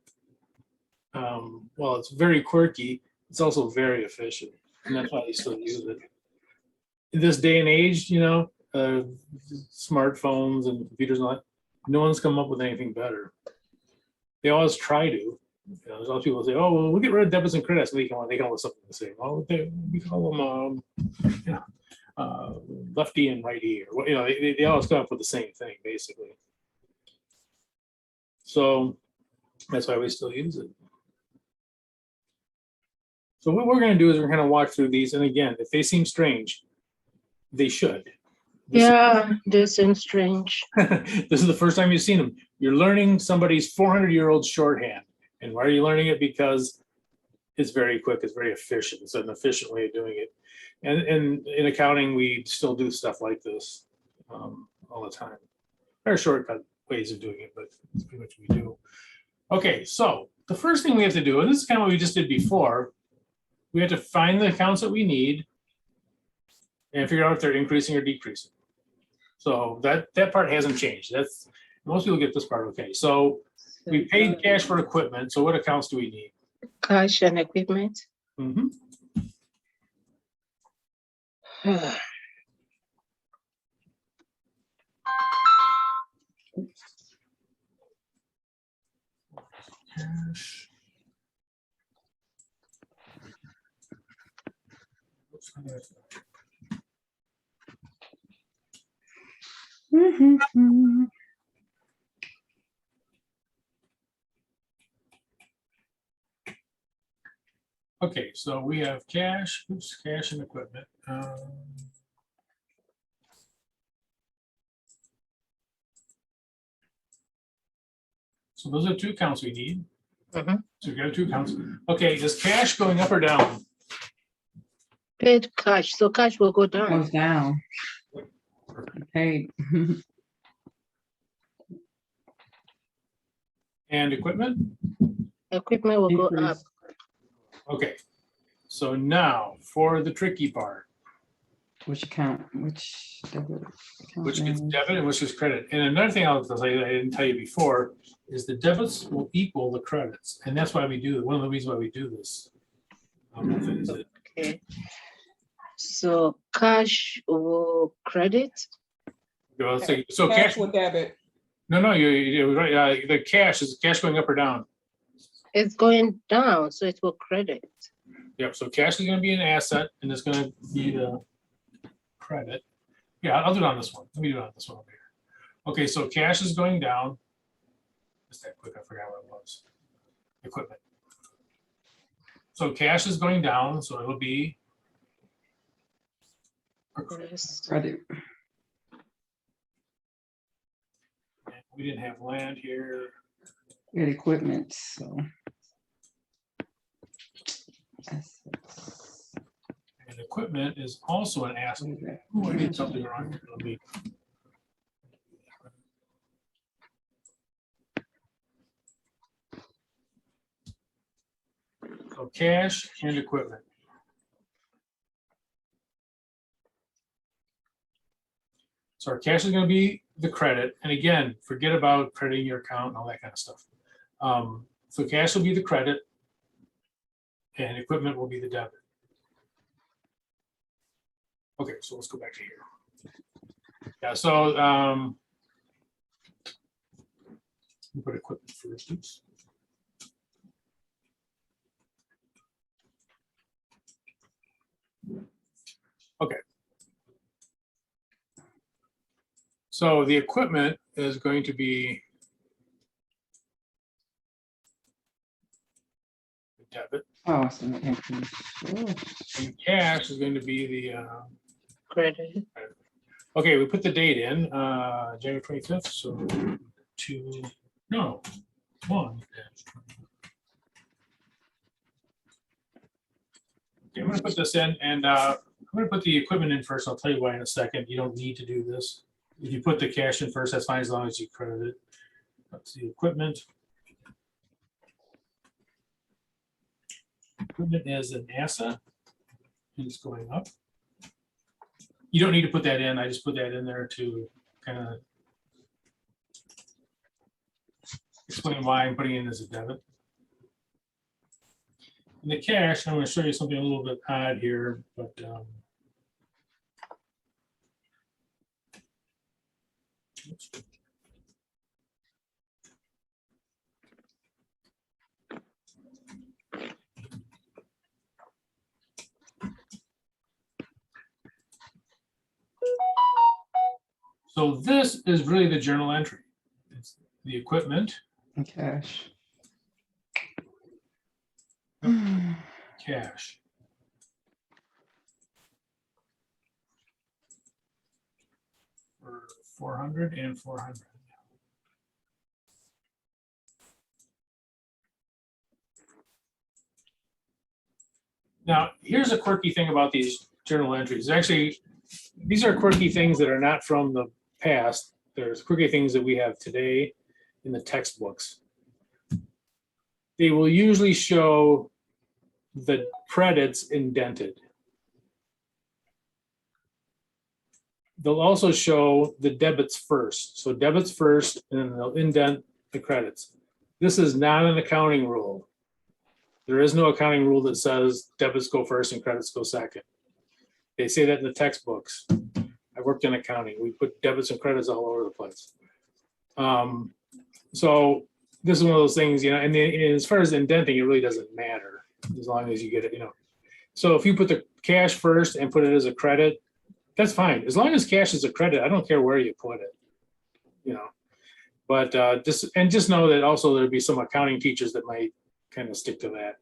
well, it's very quirky. It's also very efficient. And that's why they still use it. In this day and age, you know, smartphones and computers and all that, no one's come up with anything better. They always try to. You know, there's always people who say, "Oh, well, we'll get rid of debits and credits." And they come up with something to say. Well, we call them, lefty and righty, or they always come up with the same thing, basically. So That's why we still use it. So what we're going to do is we're going to walk through these. And again, if they seem strange, they should. Yeah, this seems strange. This is the first time you've seen them. You're learning somebody's 400-year-old shorthand. And why are you learning it? Because it's very quick, it's very efficient. It's an efficient way of doing it. And in accounting, we still do stuff like this all the time. There are shortcut ways of doing it, but it's pretty much what we do. Okay, so the first thing we have to do, and this is kind of what we just did before, we have to find the accounts that we need and figure out if they're increasing or decreasing. So that part hasn't changed. That's, most people get this part okay. So we paid cash for equipment. So what accounts do we need? Cash and equipment. Mhm. Cash. Okay, so we have cash, cash and equipment. So those are two accounts we need. Mhm. So we got two accounts. Okay, is cash going up or down? Paid cash, so cash will go down. Goes down. Paid. And equipment? Equipment will go up. Increase. Okay, so now for the tricky part, Which account, which debit account which gets name? debit and which is credit. And another thing I'll tell you that I didn't tell you before is the debits will equal the credits. And that's why we do it. One of the reasons why we do this. Method is that Okay. So cash will credit. well, so Cash cash. with debit. No, you're right. The cash is cash going up or down. It's going down, so it will credit. Yep. So cash is going to be an asset, and it's going to be the credit. Yeah, I'll do it on this one. Let me do it on this one over here. Okay, so cash is going down. Just that quick, I forgot what it was. Equipment. So cash is going down, so it'll be a credit. Yes. Credit. We didn't have land here. We had equipment, so. Assets. And equipment is also an asset. What is that? Ooh, I did something wrong here. Let me. So cash and equipment. So our cash is going to be the credit. And again, forget about crediting your account and all that kind of stuff. So cash will be the credit and equipment will be the debit. Okay, so let's go back to here. Yeah, so we put equipment first. Oops. Okay. So the equipment is going to be the debit. Oh, so an increase. Oh, And cash is going to be the, Credit. okay, we put the date in, January 25th, so 1. Okay, I'm gonna put this in and I'm gonna put the equipment in first. I'll tell you why in a second. You don't need to do this. If you put the cash in first, that's fine as long as you credit it. That's the equipment. Equipment is an asset and it's going up. You don't need to put that in. I just put that in there to kind of explain why I'm putting it in as a debit. And the cash, I'm going to show you something a little bit odd here, but oops. So this is really the journal entry. It's the equipment and cash. Cash. For 400 and 400. Now, here's a quirky thing about these journal entries. Actually, these are quirky things that are not from the past. There's quirky things that we have today in the textbooks. They will usually show the credits indented. They'll also show the debits first. So debits first, and then they'll indent the credits. This is not an accounting rule. There is no accounting rule that says debits go first and credits go second. They say that in the textbooks. I worked in accounting. We put debits and credits all over the place. So this is one of those things, and as far as indenting, it really doesn't matter as long as you get it, So if you put the cash first and put it as a credit, that's fine. As long as cash is a credit, I don't care where you put it, But just know that also there'll be some accounting teachers that might kind of stick to that.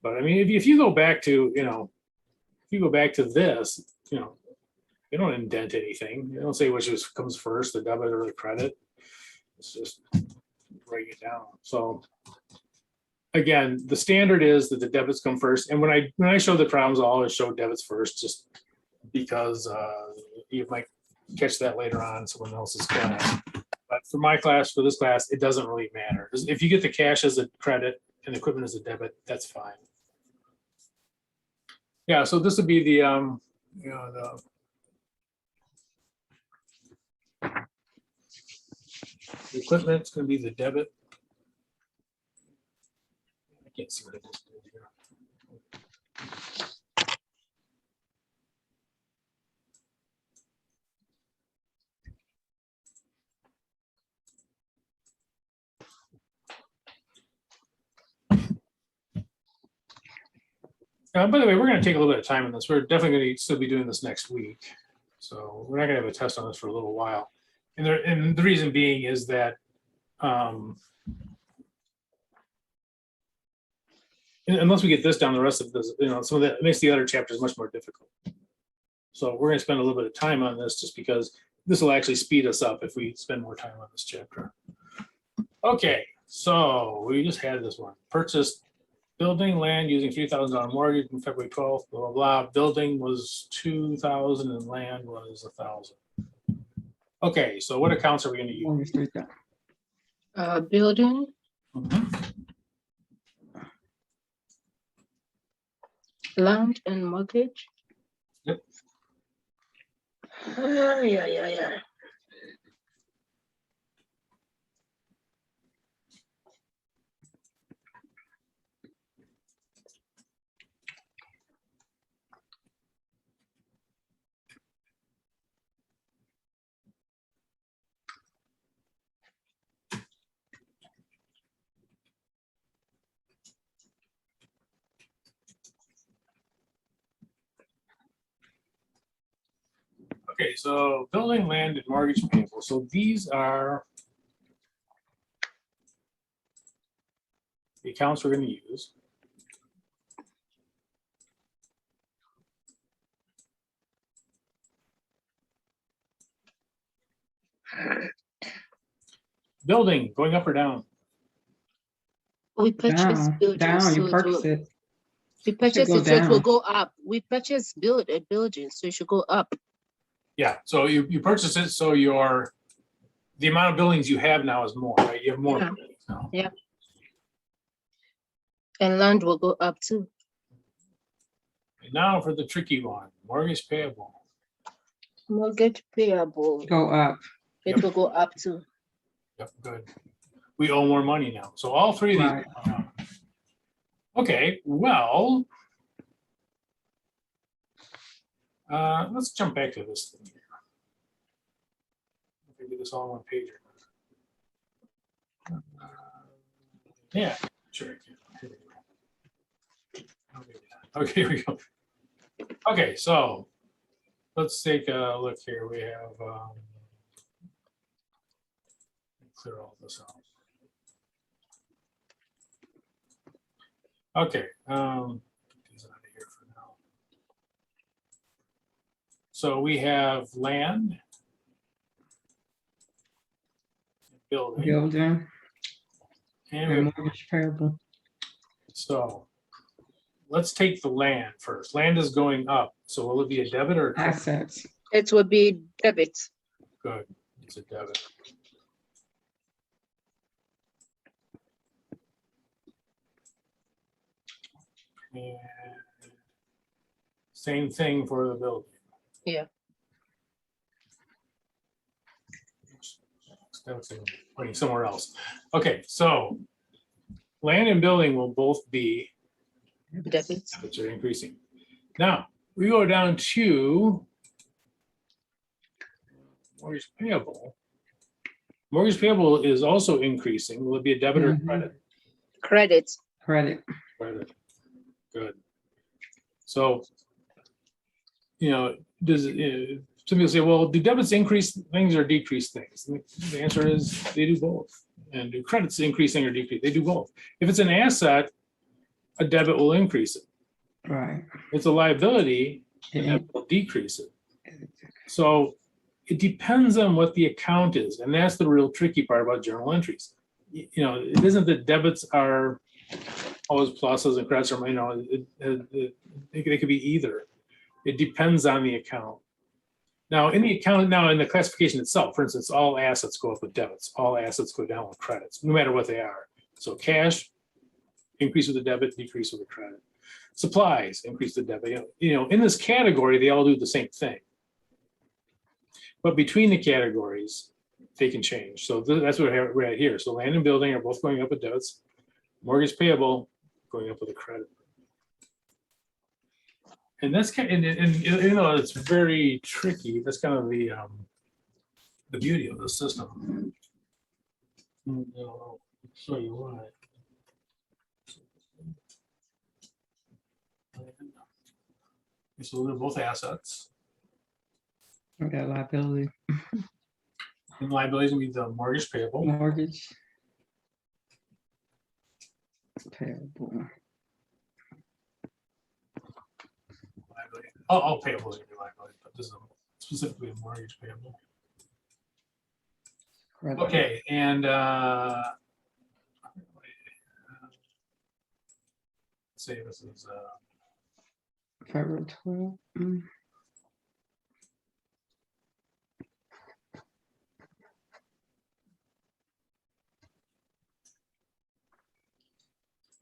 But I mean, if you go back to, if you go back to this, they don't indent anything. They don't say which comes first, the debit or the credit. It's just write it down. So again, the standard is that the debits come first. And when I show the problems, I'll always show debits first, just because you might catch that later on in someone else's class. But for my class, for this class, it doesn't really matter. If you get the cash as a credit and the equipment as a debit, that's fine. Yeah, so this would be the equipment's going to be the debit. I can't see what it is here. By the way, we're going to take a little bit of time on this. We're definitely going to still be doing this next week. So we're not going to have a test on this for a little while. And the reason being is that unless we get this down, the rest of this, some of that makes the other chapters much more difficult. So we're going to spend a little bit of time on this just because this will actually speed us up if we spend more time on this chapter. Okay, so we just had this one. Purchased building land using $3,000 mortgage on February 12th, blah, blah, blah. Building was 2,000 and land was 1,000. Okay, so what accounts are we going to use? Building. Land and mortgage. Yep. Yeah. Okay, so building, land, and mortgage payable. So these are the accounts we're going to use. Building, going up or down? We purchase building. Down, you so purchase it. We purchase go it, so it will down. go up. We purchase a building, so it should go up. Yeah, so you purchase it, so the amount of buildings you have now is more, right? You have more Yeah. buildings now. Yeah. And land will go up too. And now for the tricky one, mortgage payable. Mortgage payable, Go up. it will go up too. Yep, good. We owe more money now. So all three of these. Right. are going up. Okay, well, let's jump back to this thing here. Maybe this all on one page. Yeah, sure. Here we go. Okay, here we go. Okay, so let's take a look here. We have clear all this out. Okay. These out of here for now. So we have land. Building. Building And we and have, mortgage payable. so let's take the land first. Land is going up. So will it be a debit or a credit? Assets. It would be debit. Good. It's a debit. And same thing for the building. Yeah. That was pointing somewhere else. Okay, so land and building will both be Debit. which are increasing. Now we go down to mortgage payable. Mortgage payable is also increasing. Will it be a debit or Mhm. credit? Credit. Credit. Credit. Good. So, you know, does some people say, well, do debits increase things or decrease things? And the answer is they do both. And do credits increasing or decrease? They do both. If it's an asset, a debit will increase it. Right. If it's a liability, a Yeah. debit will decrease it. So it depends on what the account is, and that's the real tricky part about journal entries. You know, it isn't that debits are always pluses and credits are, you know, they could be either. It depends on the account. Now, in the account, now in the classification itself, for instance, all assets go up with debits, all assets go down with credits, no matter what they are. So cash, increase with the debit, decrease with the credit. Supplies, increase the debit. You know, in this category, they all do the same thing. But between the categories, they can change. So that's what we're at here. So land and building are both going up with debits. Mortgage payable going up with a credit. And that's kind of, and you know, it's very tricky. That's kind of the beauty of the system. I'll show you why. So they're both assets. We got liability, And liabilities will be the mortgage payable. mortgage. Payable. Liability. All payables are gonna be liability, but this is specifically a mortgage payable. Credit. Okay, and say this is February 12.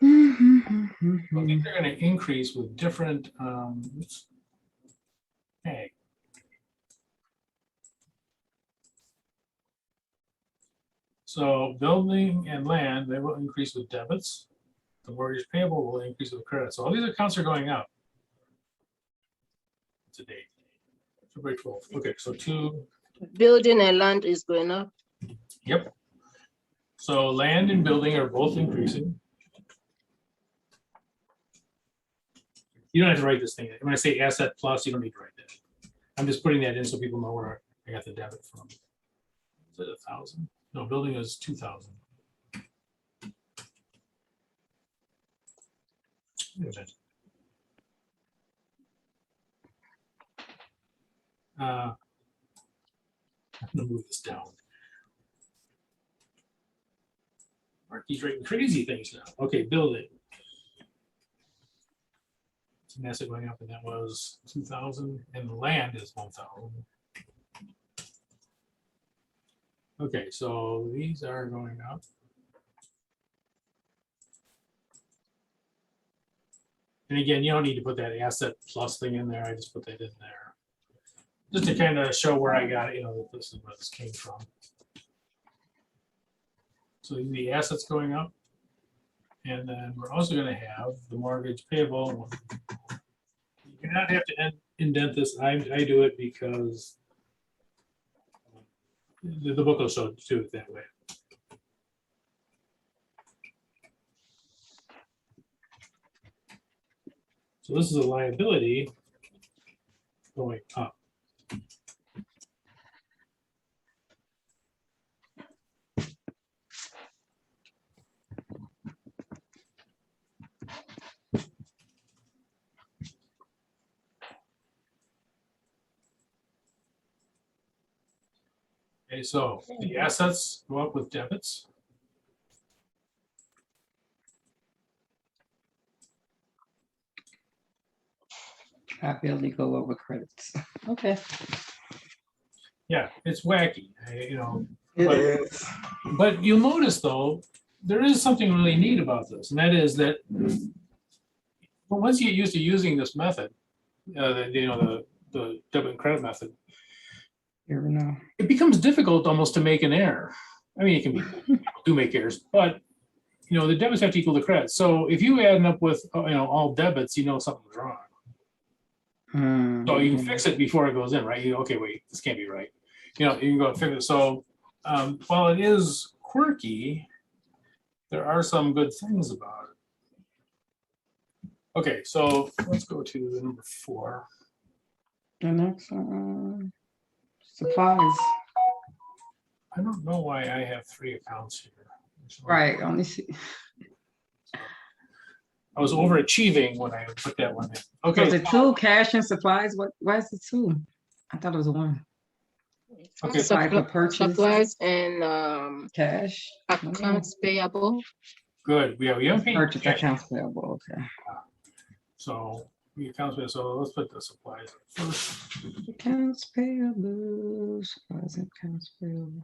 I think they're going to increase with different okay. So building and land, they will increase with debits. The mortgage payable will increase with credit. So all these accounts are going up. What's the date? February 12th. Okay, so two. Building and land is going up. Yep. So land and building are both increasing. You don't have to write this thing. When I say asset plus, you don't need to write that. I'm just putting that in so people know where I got the debit from. Is it 1,000? No, building is 2,000. I'm gonna move this down. Marky's writing crazy things now. Okay, building. It's an asset going up, and that was 2,000, and the land is 1,000. Okay, so these are going up. And again, you don't need to put that asset plus thing in there. I just put that in there. Just to kind of show where I got it, you know, that this is where this came from. So the assets going up. And then we're also going to have the mortgage payable. You do not have to indent this. I do it because the book will show it that way. So this is a liability going up. Okay, so the assets go up with debits. Liability go over credits. Okay. Yeah, it's wacky, you know. It But- is. But you'll notice though, there is something really neat about this, and that is that well, once you get used to using this method, the debit and credit method, Here we know. it becomes difficult almost to make an error. I mean, it can be, people do make errors, but you know, the debits have to equal the credits. So if you add up with, you know, all debits, you know something's wrong. So you can fix it before it goes in, right? You, okay, wait, this can't be right. You know, you can go and fix it. So while it is quirky, there are some good things about it. Okay, so let's go to number 4. The next one, supplies. I don't know why I have 3 accounts here. Right, only see. I was overachieving when I put that one in. So Okay, the 2 cash and supplies, why is the 2? I thought it was 1. okay. Supply for purchase, Supplies and cash. accounts payable. Good. We haven't paid Purchase cash. accounts payable, okay. So the accounts payable. So let's put the supplies in first. Accounts payable, supplies and accounts payable.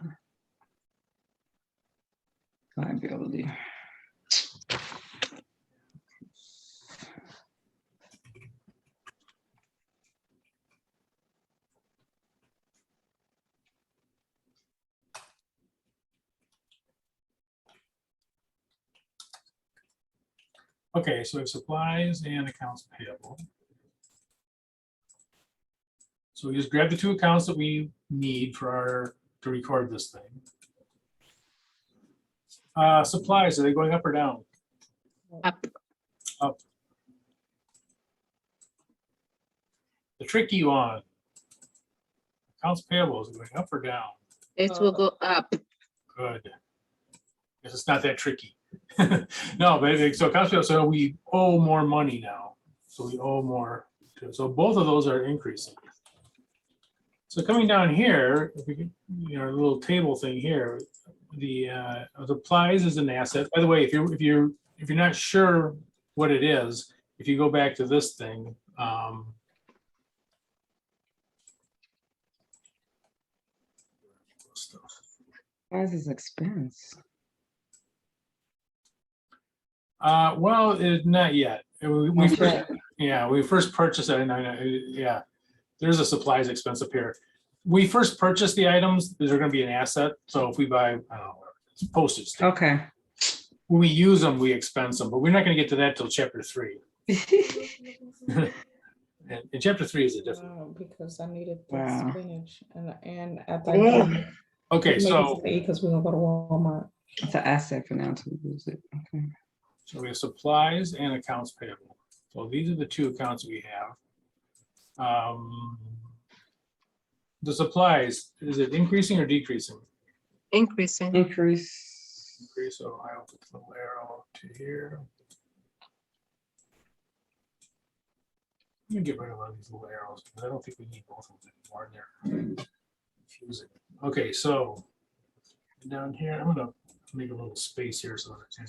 Liability. Okay, so we have supplies and accounts payable. So we just grab the 2 accounts that we need for our to record this thing. Supplies, are they going up or down? Up. Up. The tricky one. Accounts payable, is it going up or down? It will go up. Good. Because it's not that tricky. No, but so accounts payable, so we owe more money now. So we owe more. So both of those are increasing. So coming down here, if we can, you know, a little table thing here, the supplies is an asset. By the way, if you're not sure what it is, if you go back to this thing, Why is this expense? well, not yet. We Not first, yet. yeah, we first purchased it. Yeah, there's a supplies expense up here. We first purchased the items. These are going to be an asset. So if we buy, I don't know, it's postage stamp. Okay. When we use them, we expense them, but we're not going to get to that till chapter 3. And chapter 3 is a different. Because I needed Wow. the spinach and I thought. Okay, so Because we're gonna go to Walmart. It's an asset for now to use it. Okay. we have supplies and accounts payable. So these are the 2 accounts we have. The supplies, is it increasing or decreasing? Increasing. Increase. Increase, so I'll put the little arrow to here. Let me get rid of one of these little arrows because I don't think we need both of them anymore. They're confusing. Okay, so down here, I'm gonna make a little space here so that I can.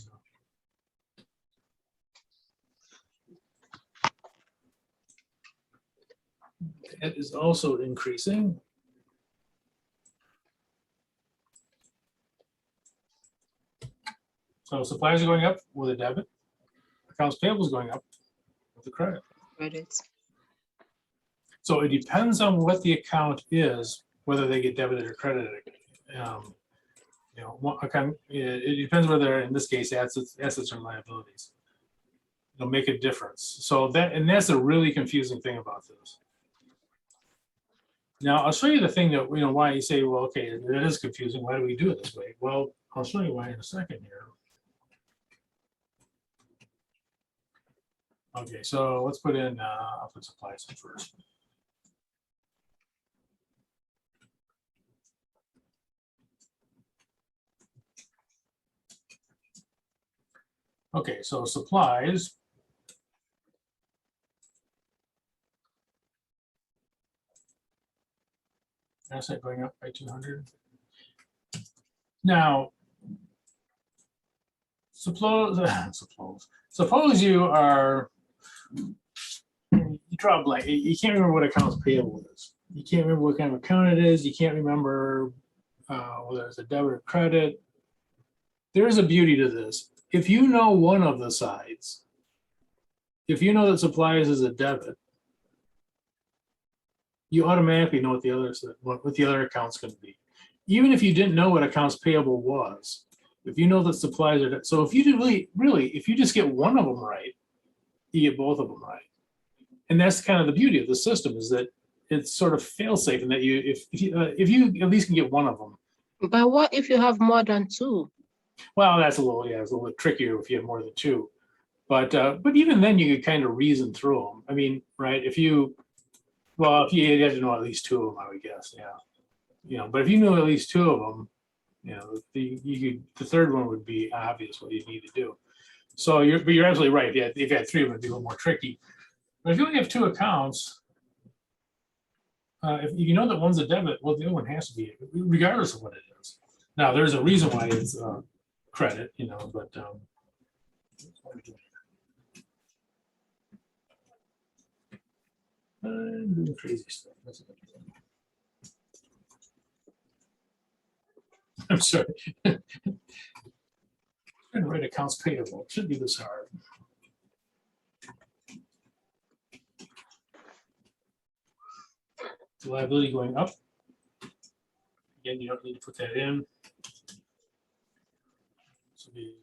It is also increasing. So supplies are going up with a debit. Accounts payable is going up with a credit. Credits. So it depends on what the account is, whether they get debited or credited. You know, it depends whether, in this case, assets or liabilities. It'll make a difference. So that's a really confusing thing about this. Now, I'll show you the thing that, you know, why you say, well, okay, it is confusing. Why do we do it this way? Well, I'll show you why in a second here. Okay, so let's put in, I'll put supplies in first. Okay, so supplies. Asset going up by 200. Now, suppose you are, you draw a blank. You can't remember what accounts payable is. You can't remember what kind of account it is. You can't remember whether it's a debit or credit. There is a beauty to this. If you know one of the sides, if you know that supplies is a debit, you automatically know what the other account's going to be. Even if you didn't know what accounts payable was, if you know that supplies are, so if you did really, if you just get one of them right, you get both of them right. And that's kind of the beauty of the system, is that it's sort of fail-safe in that if you at least can get one of them. But what if you have more than two? Well, that's it's a little bit trickier if you have more than two. But even then you could kind of reason through them. I mean, right, if you have to know at least two of them, I would guess, yeah. But if you know at least two of them, the third one would be obvious what you need to do. So you're absolutely right. If you had three of them, it'd be a little more tricky. But if you only have two accounts, if you know that one's a debit, well, the other one has to be, regardless of what it is. Now, there's a reason why it's credit, but I'm doing crazy stuff. I'm sorry. I'm trying to write accounts payable. It shouldn't be this hard. The liability going up. Again, you don't need to put that in. So the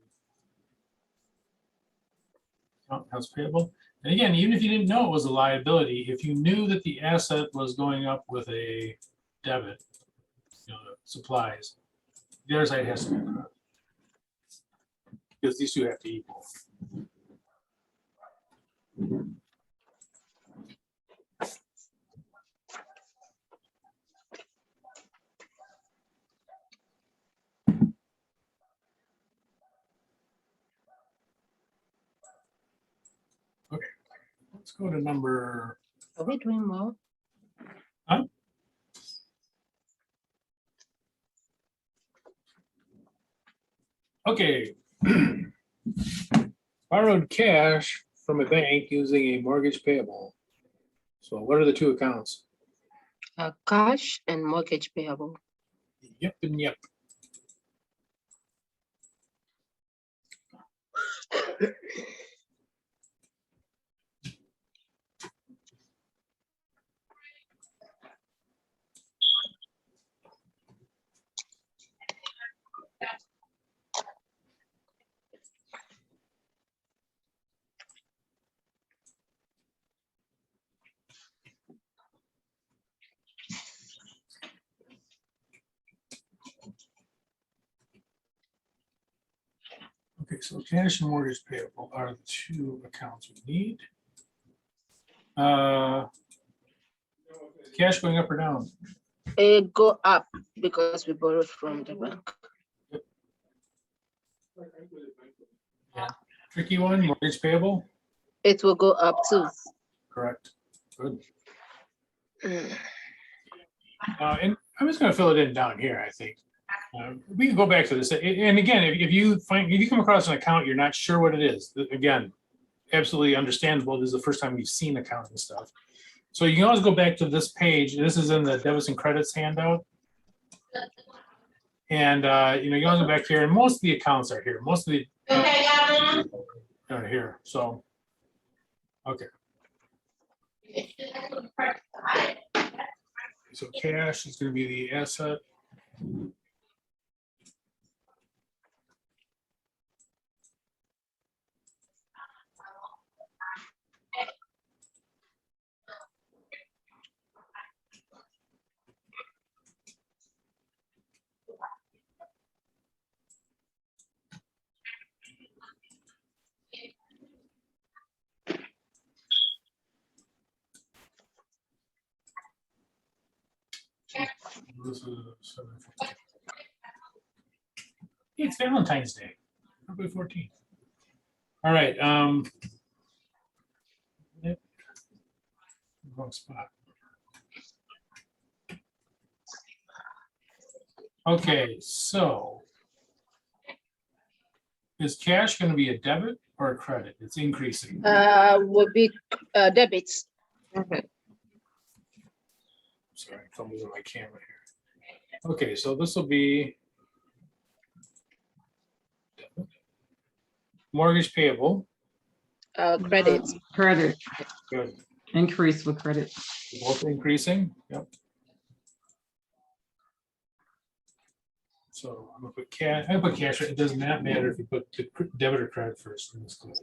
accounts payable. And again, even if you didn't know it was a liability, if you knew that the asset was going up with a debit, supplies, the other side has to be credit. Because these two have to equal. Okay, let's go to number. Are we doing more? Huh? Okay. Borrowed cash from a bank using a mortgage payable. So what are the two accounts? Cash and mortgage payable. Yep and yep. Okay, so cash and mortgage payable are the two accounts we need. Cash going up or down? It go up because we borrowed from the bank. Yeah. Tricky one, mortgage payable? It will go up too. Correct. Good. Mm. And I'm just going to fill it in down here, I think. We can go back to this. And again, if you come across an account, you're not sure what it is. Again, absolutely understandable. This is the first time you've seen accounting stuff. So you can always go back to this page. This is in the debits and credits handout. And you can always go back here, and most of the accounts are here. Most of the are here. So, okay. So cash is going to be the asset. This is 7:15. It's Valentine's Day, February 14th. All right. Yep. Wrong spot. Okay, so is cash gonna be a debit or a credit? It's increasing. Will be debits. Sorry, I'm moving my camera here. Okay, so this will be mortgage payable. Credits. Credit, Good. increase with credit. Both increasing. Yep. So I'm gonna put cash. I put cash. It does not matter if you put the debit or credit first in this case.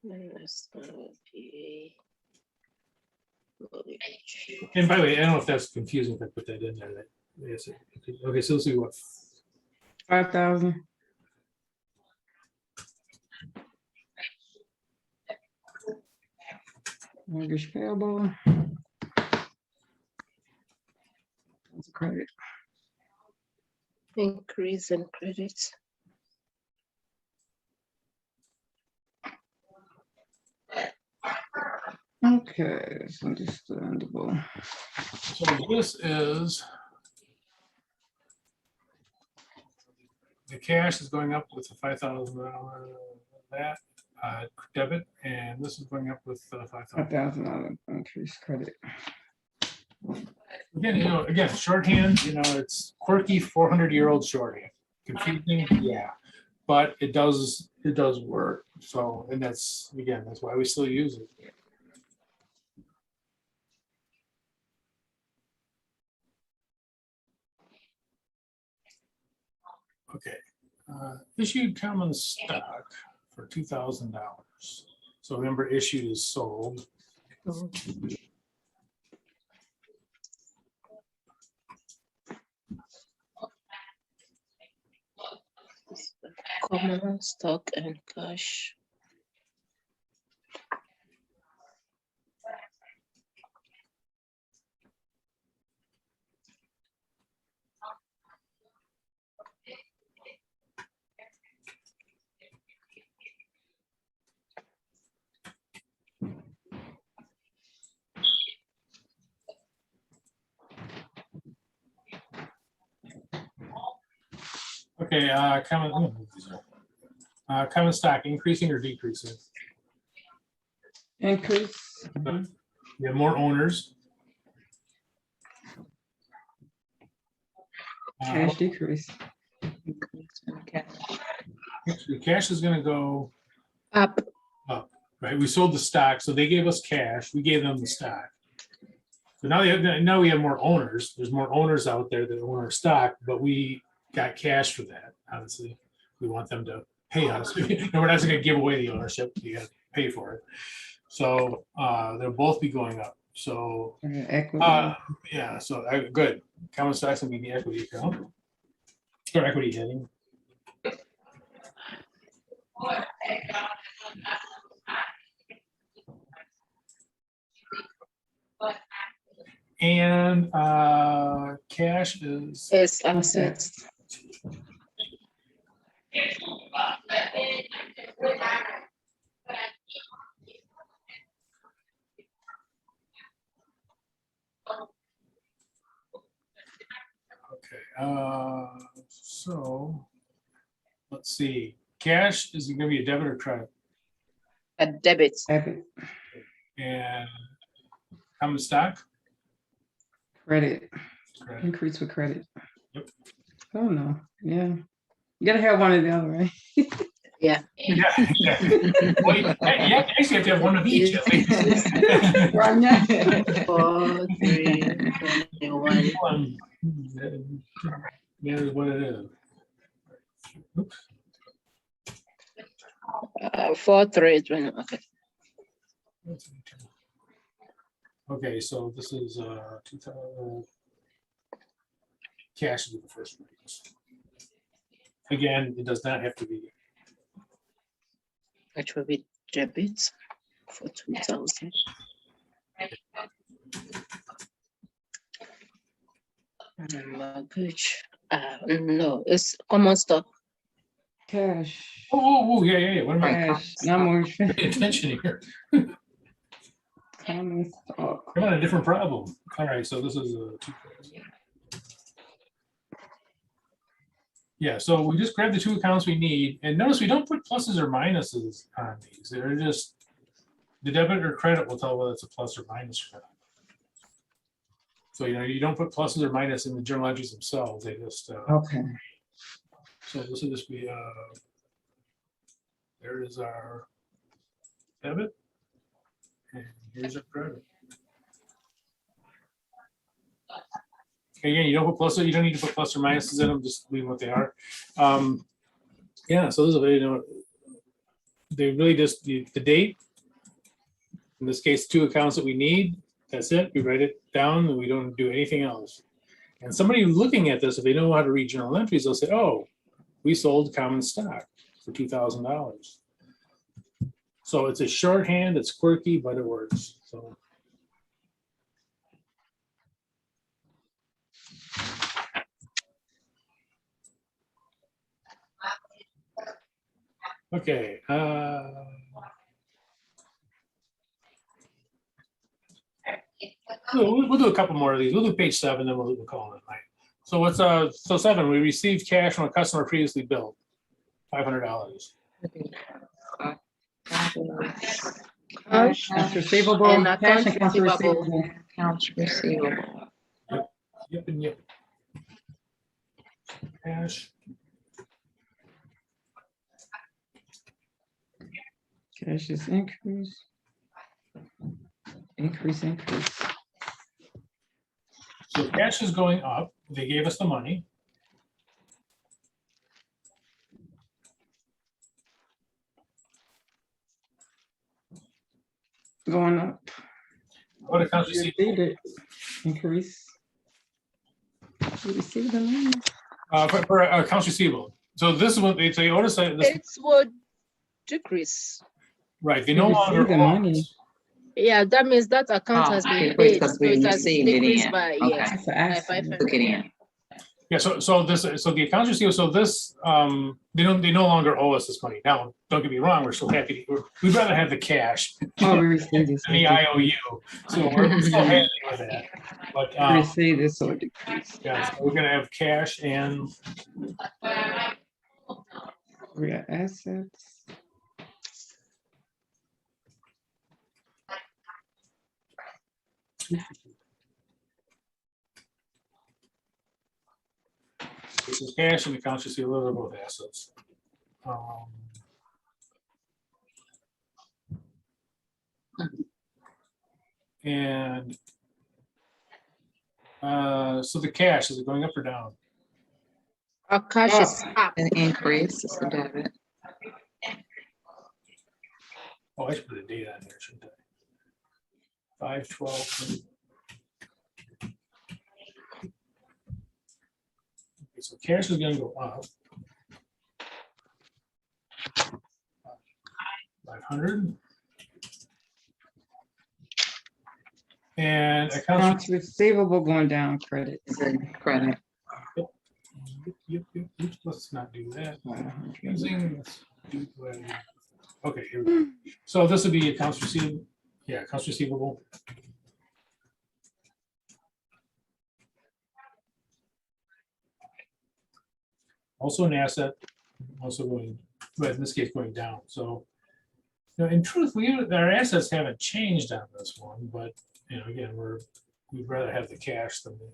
That's gonna be mortgage. And by the way, I don't know if that's confusing if I put that in there. That yes. Okay, so let's see what 5,000. Mortgage payable. That's credit. Increase in credits. Okay, it's understandable. So this is the cash is going up with the $5,000 that debit, and this is going up with $5,000. $5,000 increase credit. Again, again, shorthand, it's quirky 400-year-old shorthand. Confusing, yeah, but it does work. So, and that's why we still use it. Okay, issued common stock for $2,000. So remember, issued is sold. Common stock and cash. Okay, common stock increasing or decreasing? Increase. We have more owners. Cash decrease. The cash is going to go Up. up, right? We sold the stock, so they gave us cash. We gave them the stock. So now we have more owners. There's more owners out there that own our stock, but we got cash for that. Obviously, we want them to pay us. And we're not going to give away the ownership. You got to pay for it. So they'll both be going up. So Equity. yeah, so good. Common stocks will be the equity account or equity heading. And cash is Assets. okay. So let's see. Cash is going to be a debit or credit, A debit. Debit. and common stock. Credit. Credit. Increase with credit. Yep. Oh no. Yeah. You gotta have one or the other, right? Yeah. Yeah. Well, you actually have to have one of each. At least. Right now. 4, 3, 21. One. That is what it is. Oops. 4, 3, 20. Okay. Okay, so this is 2000. Cash is the first one. Again, it does not have to be. Which will be debits for 2,000. Mortgage. No, it's common stock. Cash. Oh, yeah. What am I? Cash. Not mortgage. Pay attention here. Common stock. I'm on a different problem. All right, so this is a 2,000. Yeah, so we just grab the two accounts we need, and notice we don't put pluses or minuses on these. They're just, the debit or credit will tell whether it's a plus or minus for them. So, you don't put pluses or minus in the journal entries themselves. They just, Okay. so this will just be, there is our debit, and here's our credit. Again, you don't put plus, you don't need to put plus or minuses in them, just leave what they are. Yeah, so this is, they really just, the date, in this case, two accounts that we need, that's it, we write it down, and we don't do anything else. And somebody looking at this, if they know how to read journal entries, they'll say, oh, we sold common stock for $2,000. So it's a shorthand, it's quirky, but it works, so. Okay. We'll do a couple more of these. We'll do page 7, then we'll call it night. So what's so 7? We received cash from a customer previously billed, $500. Cash Accounts receivable, and cash accounts and accounts receivable. receivable. Accounts receivable. Yep and yep. Cash. Cash is increase. Increase. So cash is going up. They gave us the money. Going up. What accounts You receivable? received it. Increase. You received the money. For accounts receivable. So this is what they say. Notice that this, It would decrease. right? They You no received longer the owe money. us. Yeah, that means that account has been decreased paid, because so we it has received it decreased in. by, Okay. yes, That's an by accident. Took it 500. in. Yeah. So the accounts receivable. So this they no longer owe us this money. Now, don't get me wrong. We're still happy. We'd rather have the cash Oh, we received it. than the IOU. So we're still happy with that. But We received it, so it decreased. yeah, so we're gonna have cash and We got assets. this is cash and accounts receivable are both assets. And so the cash, is it going up or down? Our cash is up. An increase is a debit. Oh, I should put a date on there, shouldn't I? 5/12. Okay, so cash is gonna go up. 500. And accounts. Accounts receivable going down, credit. Is a credit. Yep. Oops, let's not do that. Using. Let's do that. Okay, here we go. So this would be accounts receivable. Yeah, accounts receivable. Also an asset, also going, but in this case going down. So, in truth, our assets haven't changed on this one, but again, we'd rather have the cash than the.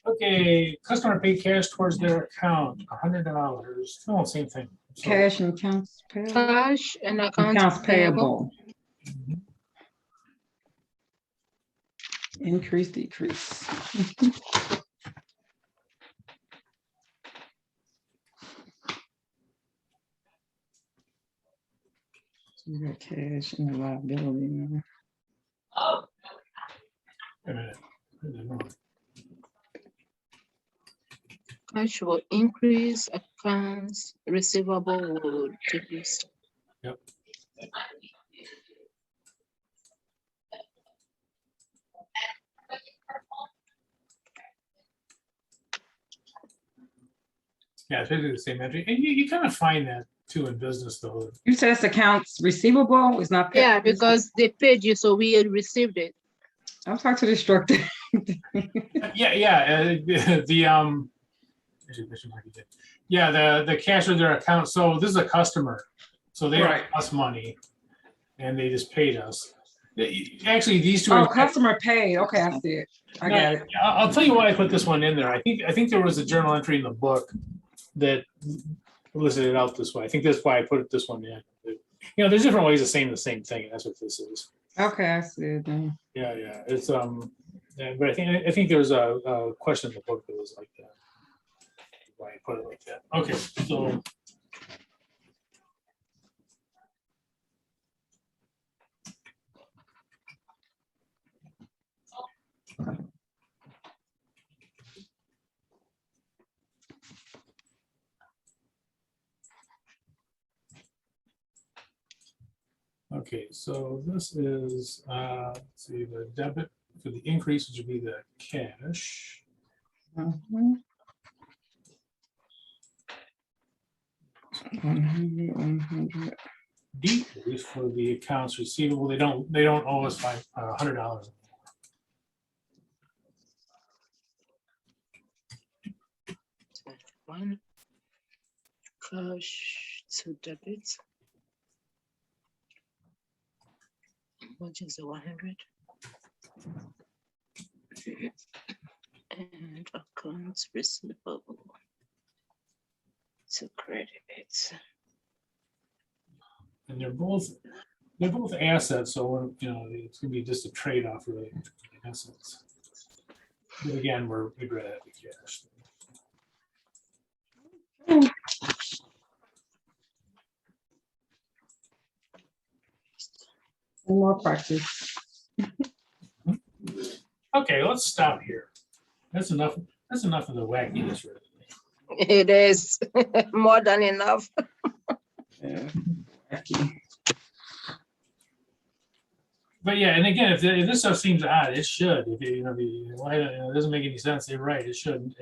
Okay, customer paid cash towards their account, $100. Oh, same thing. So, Cash and accounts payable. Cash and Accounts payable. Increase, decrease. So we got cash and liability now. Wait a minute. Wait a minute. Cash will increase, accounts receivable will decrease. Yep. Yeah, it's basically the same entry. And you kind of find that too in business though. You said it's accounts receivable, it's not. Yeah, because they paid you, so we received it. I'll talk to the instructor. Yeah. The cash of their account. So this is a customer. So they Right. owe us money and they just paid us. Actually, these two Oh, are. customer paid. Okay, I see it. I got it. I'll tell you why I put this one in there. I think there was a journal entry in the book that listed it out this way. I think that's why I put this one in. You know, there's different ways of saying the same thing, and that's what this is. Okay, I see it then. Yeah. It's yeah, but I think there was a question in the book that was like that. Why I put it like that. Okay, so. Okay, so this is, let's see, the debit for the increase, which would be the cash. Mhm. 100, 100. Decrease for the accounts receivable. They don't owe us $100. One cash to debit. Which is the 100. And accounts receivable to credit. And they're both assets, so you know it's gonna be just a trade-off really between assets. But again, we'd rather have the cash. One more practice. Okay, let's stop here. That's enough. That's enough of the wackiness, really. It is more than enough. Yeah. But yeah, and again, if this stuff seems odd, it should. If you know, why it doesn't make any sense. You're right. It shouldn't.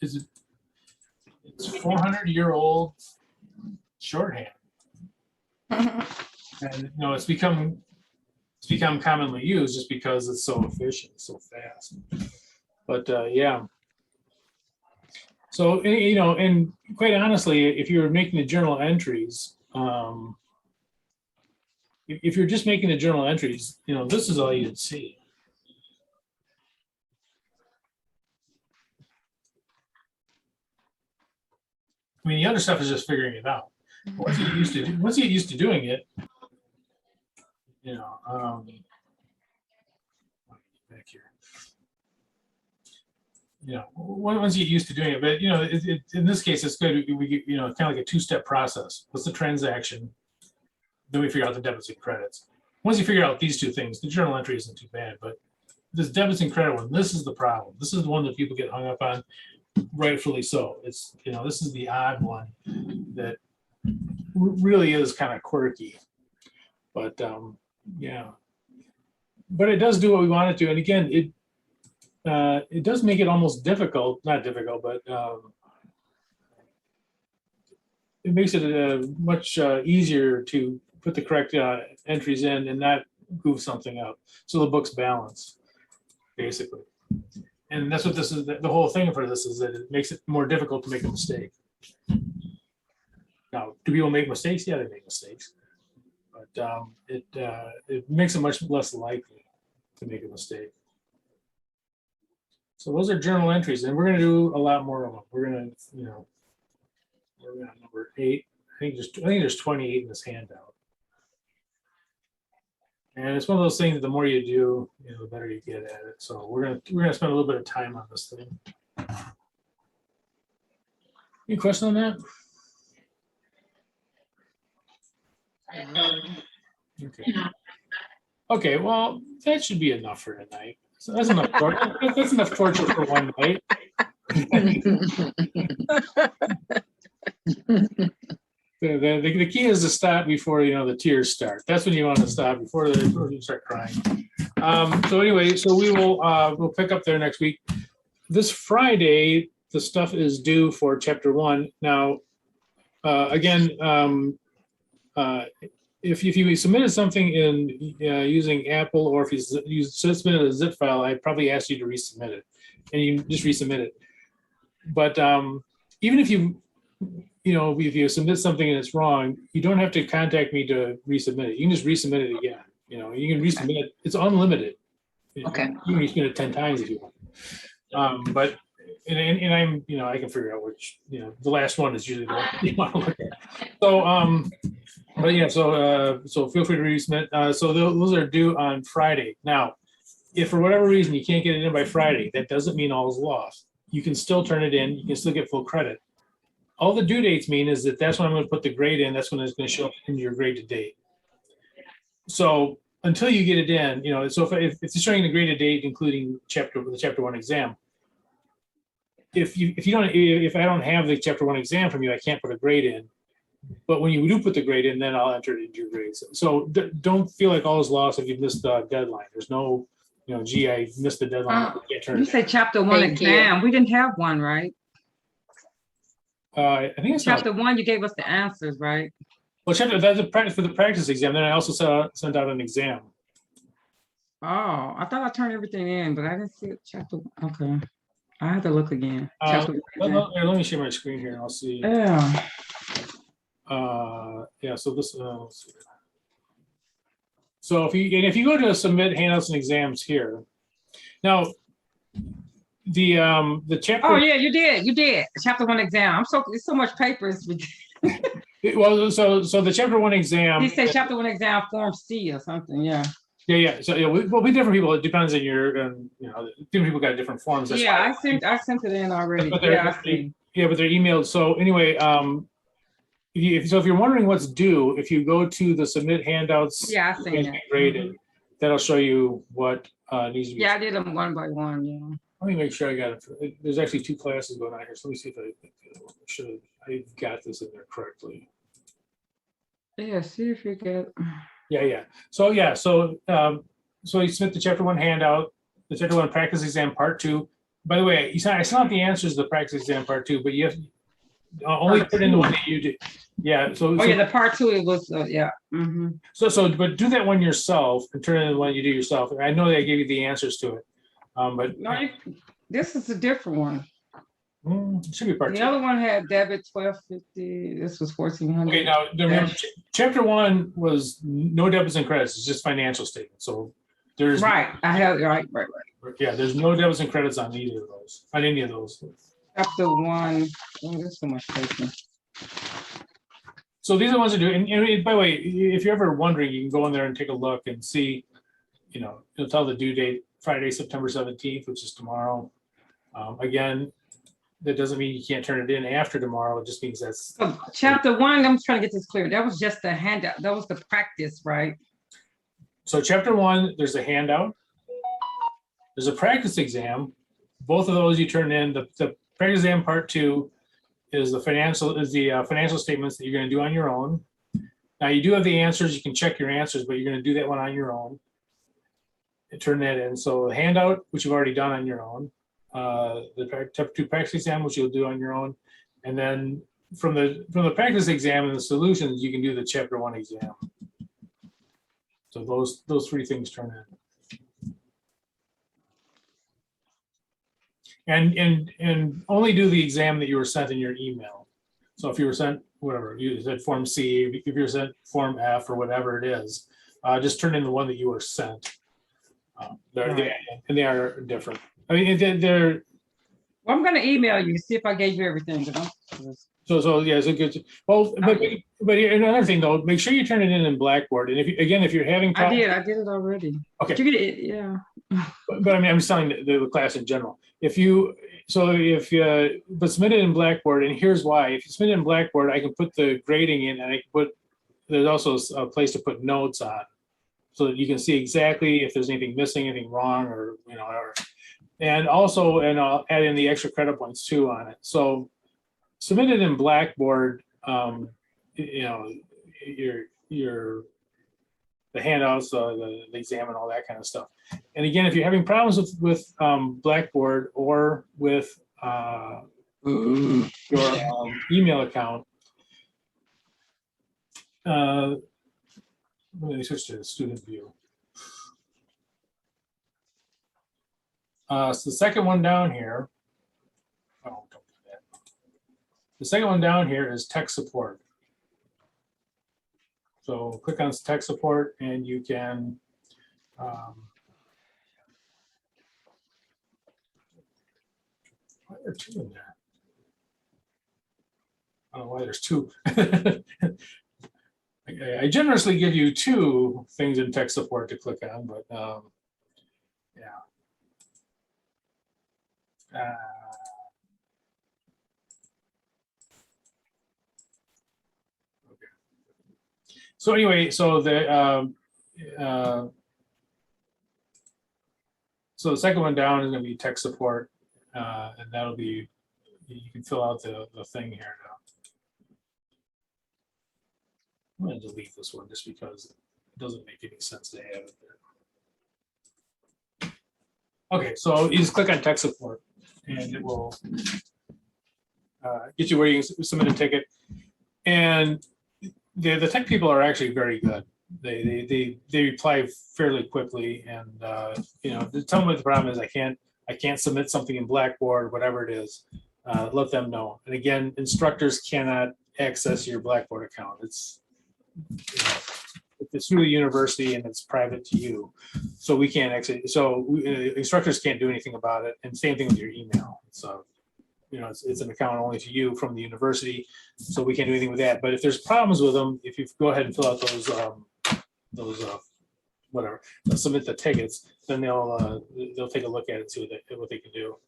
It's 400-year-old shorthand, and you know it's become commonly used just because it's so efficient, so fast. But yeah. So you know, and quite honestly, if you're making the journal entries, if you're just making the journal entries, you know, this is all you'd see. I mean, the other stuff is just figuring it out. Once you get used to doing it, you know, back here. You know, once you get used to doing it, but you know, in this case, it's good. We get, you know, kind of like a two-step process. What's the transaction? Then we figure out the debits and credits. Once you figure out these two things, the journal entry isn't too bad. But this debits and credit one, this is the problem. This is the one that people get hung up on, rightfully so. It's, you know, this is the odd one that really is kind of quirky. But yeah, but it does do what we want it to. And again, it does make it almost difficult, not difficult, but it makes it much easier to put the correct entries in and not goof something up. So the book's balanced, basically. And that's what this is, the whole thing for this is that it makes it more difficult to make a mistake. Now, do people make mistakes? Yeah, they make mistakes. But it makes it much less likely to make a mistake. So those are journal entries, and we're going to do a lot more of them. We're going to, you know, we're going to number 8. I think there's 28 in this handout. And it's one of those things that the more you do, the better you get at it. So we're gonna spend a little bit of time on this thing. Any question on that? Okay. Okay, well, that should be enough for tonight. So that's enough. That's enough torture for one night. The key is to stop before the tears start. That's when you want to stop before you start crying. So anyway, so we'll pick up there next week. This Friday, the stuff is due for chapter 1. Now, again, if you submitted something in using Apple, or if you submitted a zip file, I probably asked you to resubmit it, and you just resubmit it. But even if if you submit something and it's wrong, you don't have to contact me to resubmit it. You can just resubmit it again. You can resubmit it. It's unlimited. Okay. You can resubmit it 10 times if you want. But I'm I can figure out which the last one is usually the one you want to look at. So but yeah, so feel free to resubmit. So those are due on Friday. Now, if for whatever reason you can't get it in by Friday, that doesn't mean all is lost. You can still turn it in. You can still get full credit. All the due dates mean is that's when I'm going to put the grade in. That's when it's going to show up in your grade to date. So until you get it in, so if it's showing the grade to date, including the chapter 1 exam, if I don't have the chapter 1 exam from you, I can't put a grade in. But when you do put the grade in, then I'll enter it into your grades. So don't feel like all is lost if you missed the deadline. There's no, gee, I missed the deadline. You said chapter 1 exam. We didn't have one, right? I think it's chapter 1. You gave us the answers, right? Well, that's a practice for the practice exam. Then I also sent out an exam. Oh, I thought I turned everything in, but I didn't see it. Chapter. Okay, I have to look again. Let me share my screen here, and I'll see. Yeah. Yeah. So this. Let's see. So if you go to submit handouts and exams here, now. The chapter. Oh yeah, you did chapter 1 exam. It's so much papers. Well, so the chapter 1 exam. He said chapter 1 exam form C or something. Yeah. Yeah. So we different people. It depends on your, different people got different forms. That's yeah, I sent it in already. But yeah, I see. Yeah, but they're emailed. So anyway, if you're wondering what's due, if you go to the submit handouts. Yeah, I seen it. Graded. That'll show you what needs to be. Yeah, I did them one by one. Yeah. Let me make sure I got it. There's actually 2 classes going on here. So let me see if I got this in there correctly. Yeah, see if you get. Yeah. So you submit the chapter 1 handout, the chapter 1 practice exam part 2. By the way, I still have the answers to the practice exam part 2, but you have only put in the one that you did. Yeah. The part 2 it was yeah. Mm-hmm. But do that one yourself and turn in the one you do yourself. I know that I gave you the answers to it. But no, this is a different one. It should be part 2. The other one had debit 1250. This was 1400. Okay, now remember, chapter 1 was no debits and credits. It's just financial statements. So there's right. I have right. Yeah, there's no debits and credits on either of those. On any of those. Chapter 1. Oh, there's so much paper. So these are the ones that do. And by the way, if you're ever wondering, you can go in there and take a look and see. It'll tell the due date. Friday, September 17th, which is tomorrow. Again, that doesn't mean you can't turn it in after tomorrow. It just means that's. So chapter 1, I'm trying to get this clear. That was just a handout. That was the practice, right? So chapter 1, there's a handout. There's a practice exam. Both of those you turn in. The practice exam part 2 is the financial statements that you're going to do on your own. Now you do have the answers. You can check your answers, but you're going to do that one on your own. And turn that in. So the handout, which you've already done on your own, the chapter 2 practice exam, which you'll do on your own, and then from the practice exam and the solutions, you can do the chapter 1 exam. So those 3 things turn in. And only do the exam that you were sent in your email. So if you were sent whatever, you said form C, if you're sent form F or whatever it is, just turn in the one that you were sent. They are different. I mean, Well, I'm gonna email you, see if I gave you everything. 'Cause So yeah, it's a good, well, but another thing though, make sure you turn it in Blackboard. And if you're having. I did it already. Okay. Did you get it? Yeah. But I mean, I'm just telling the class in general. But submit it in Blackboard, and here's why. If you submit it in Blackboard, I can put the grading in, and there's also a place to put notes on, so that you can see exactly if there's anything missing, anything wrong, and I'll add in the extra credit points too on it. So submit it in Blackboard, the handouts, the exam, and all that kind of stuff. And again, if you're having problems with Blackboard or with your email account, let me switch to the student view. So the second one down here, don't do that. The second one down here is tech support. So click on tech support, and you can why are there two in there? I don't know why there's two. I generously give you two things in tech support to click on, but yeah. Okay. So anyway, so the second one down is going to be tech support, and that'll be, you can fill out the thing here now. I'm going to delete this one just because it doesn't make any sense to have it there. Okay, so you just click on tech support, and it will get you where you can submit a ticket. And the tech people are actually very good. They reply fairly quickly, and tell them what the problem is. I can't submit something in Blackboard, whatever it is. Let them know. And again, instructors cannot access your Blackboard account. It's through the university, and it's private to you, so we can't actually. So instructors can't do anything about it. And same thing with your email. So it's an account only to you from the university, so we can't do anything with that. But if there's problems with them, if you go ahead and fill out those whatever, submit the tickets, then they'll take a look at it and see what they can do.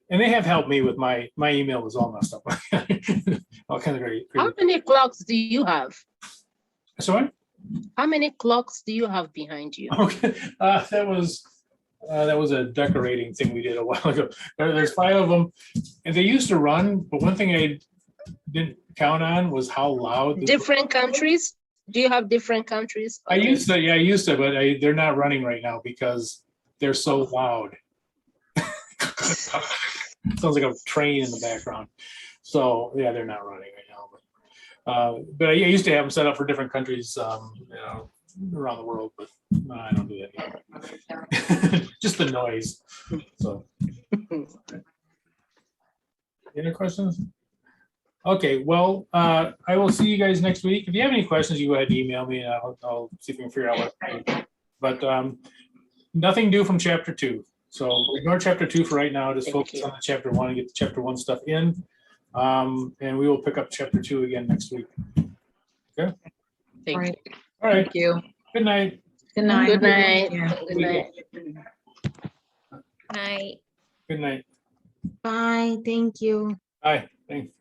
And they have helped me with my email was all messed up. All kinds of great. How many clocks do you have? Sorry? How many clocks do you have behind you? Okay, that was a decorating thing we did a while ago. There's 5 of them, and they used to run, but one thing I didn't count on was how loud. Different countries? Do you have different countries? I used to, but they're not running right now because they're so loud. Sounds like a train in the background. So yeah, they're not running right now. But I used to have them set up for different countries, around the world. But I don't do that anymore. Just the noise. So, any questions? Okay, well, I will see you guys next week. If you have any questions, you go ahead and email me, and I'll see if we can figure out what to do. But nothing due from chapter 2. So ignore chapter 2 for right now. Just focus on chapter 1 and get the chapter 1 stuff in. And we will pick up chapter 2 again next week. Okay. Thank you. All right. Thank you. Good night. Good night. Good night. Yeah. Good night. Night. Good night. Bye, thank you. Bye. Thanks.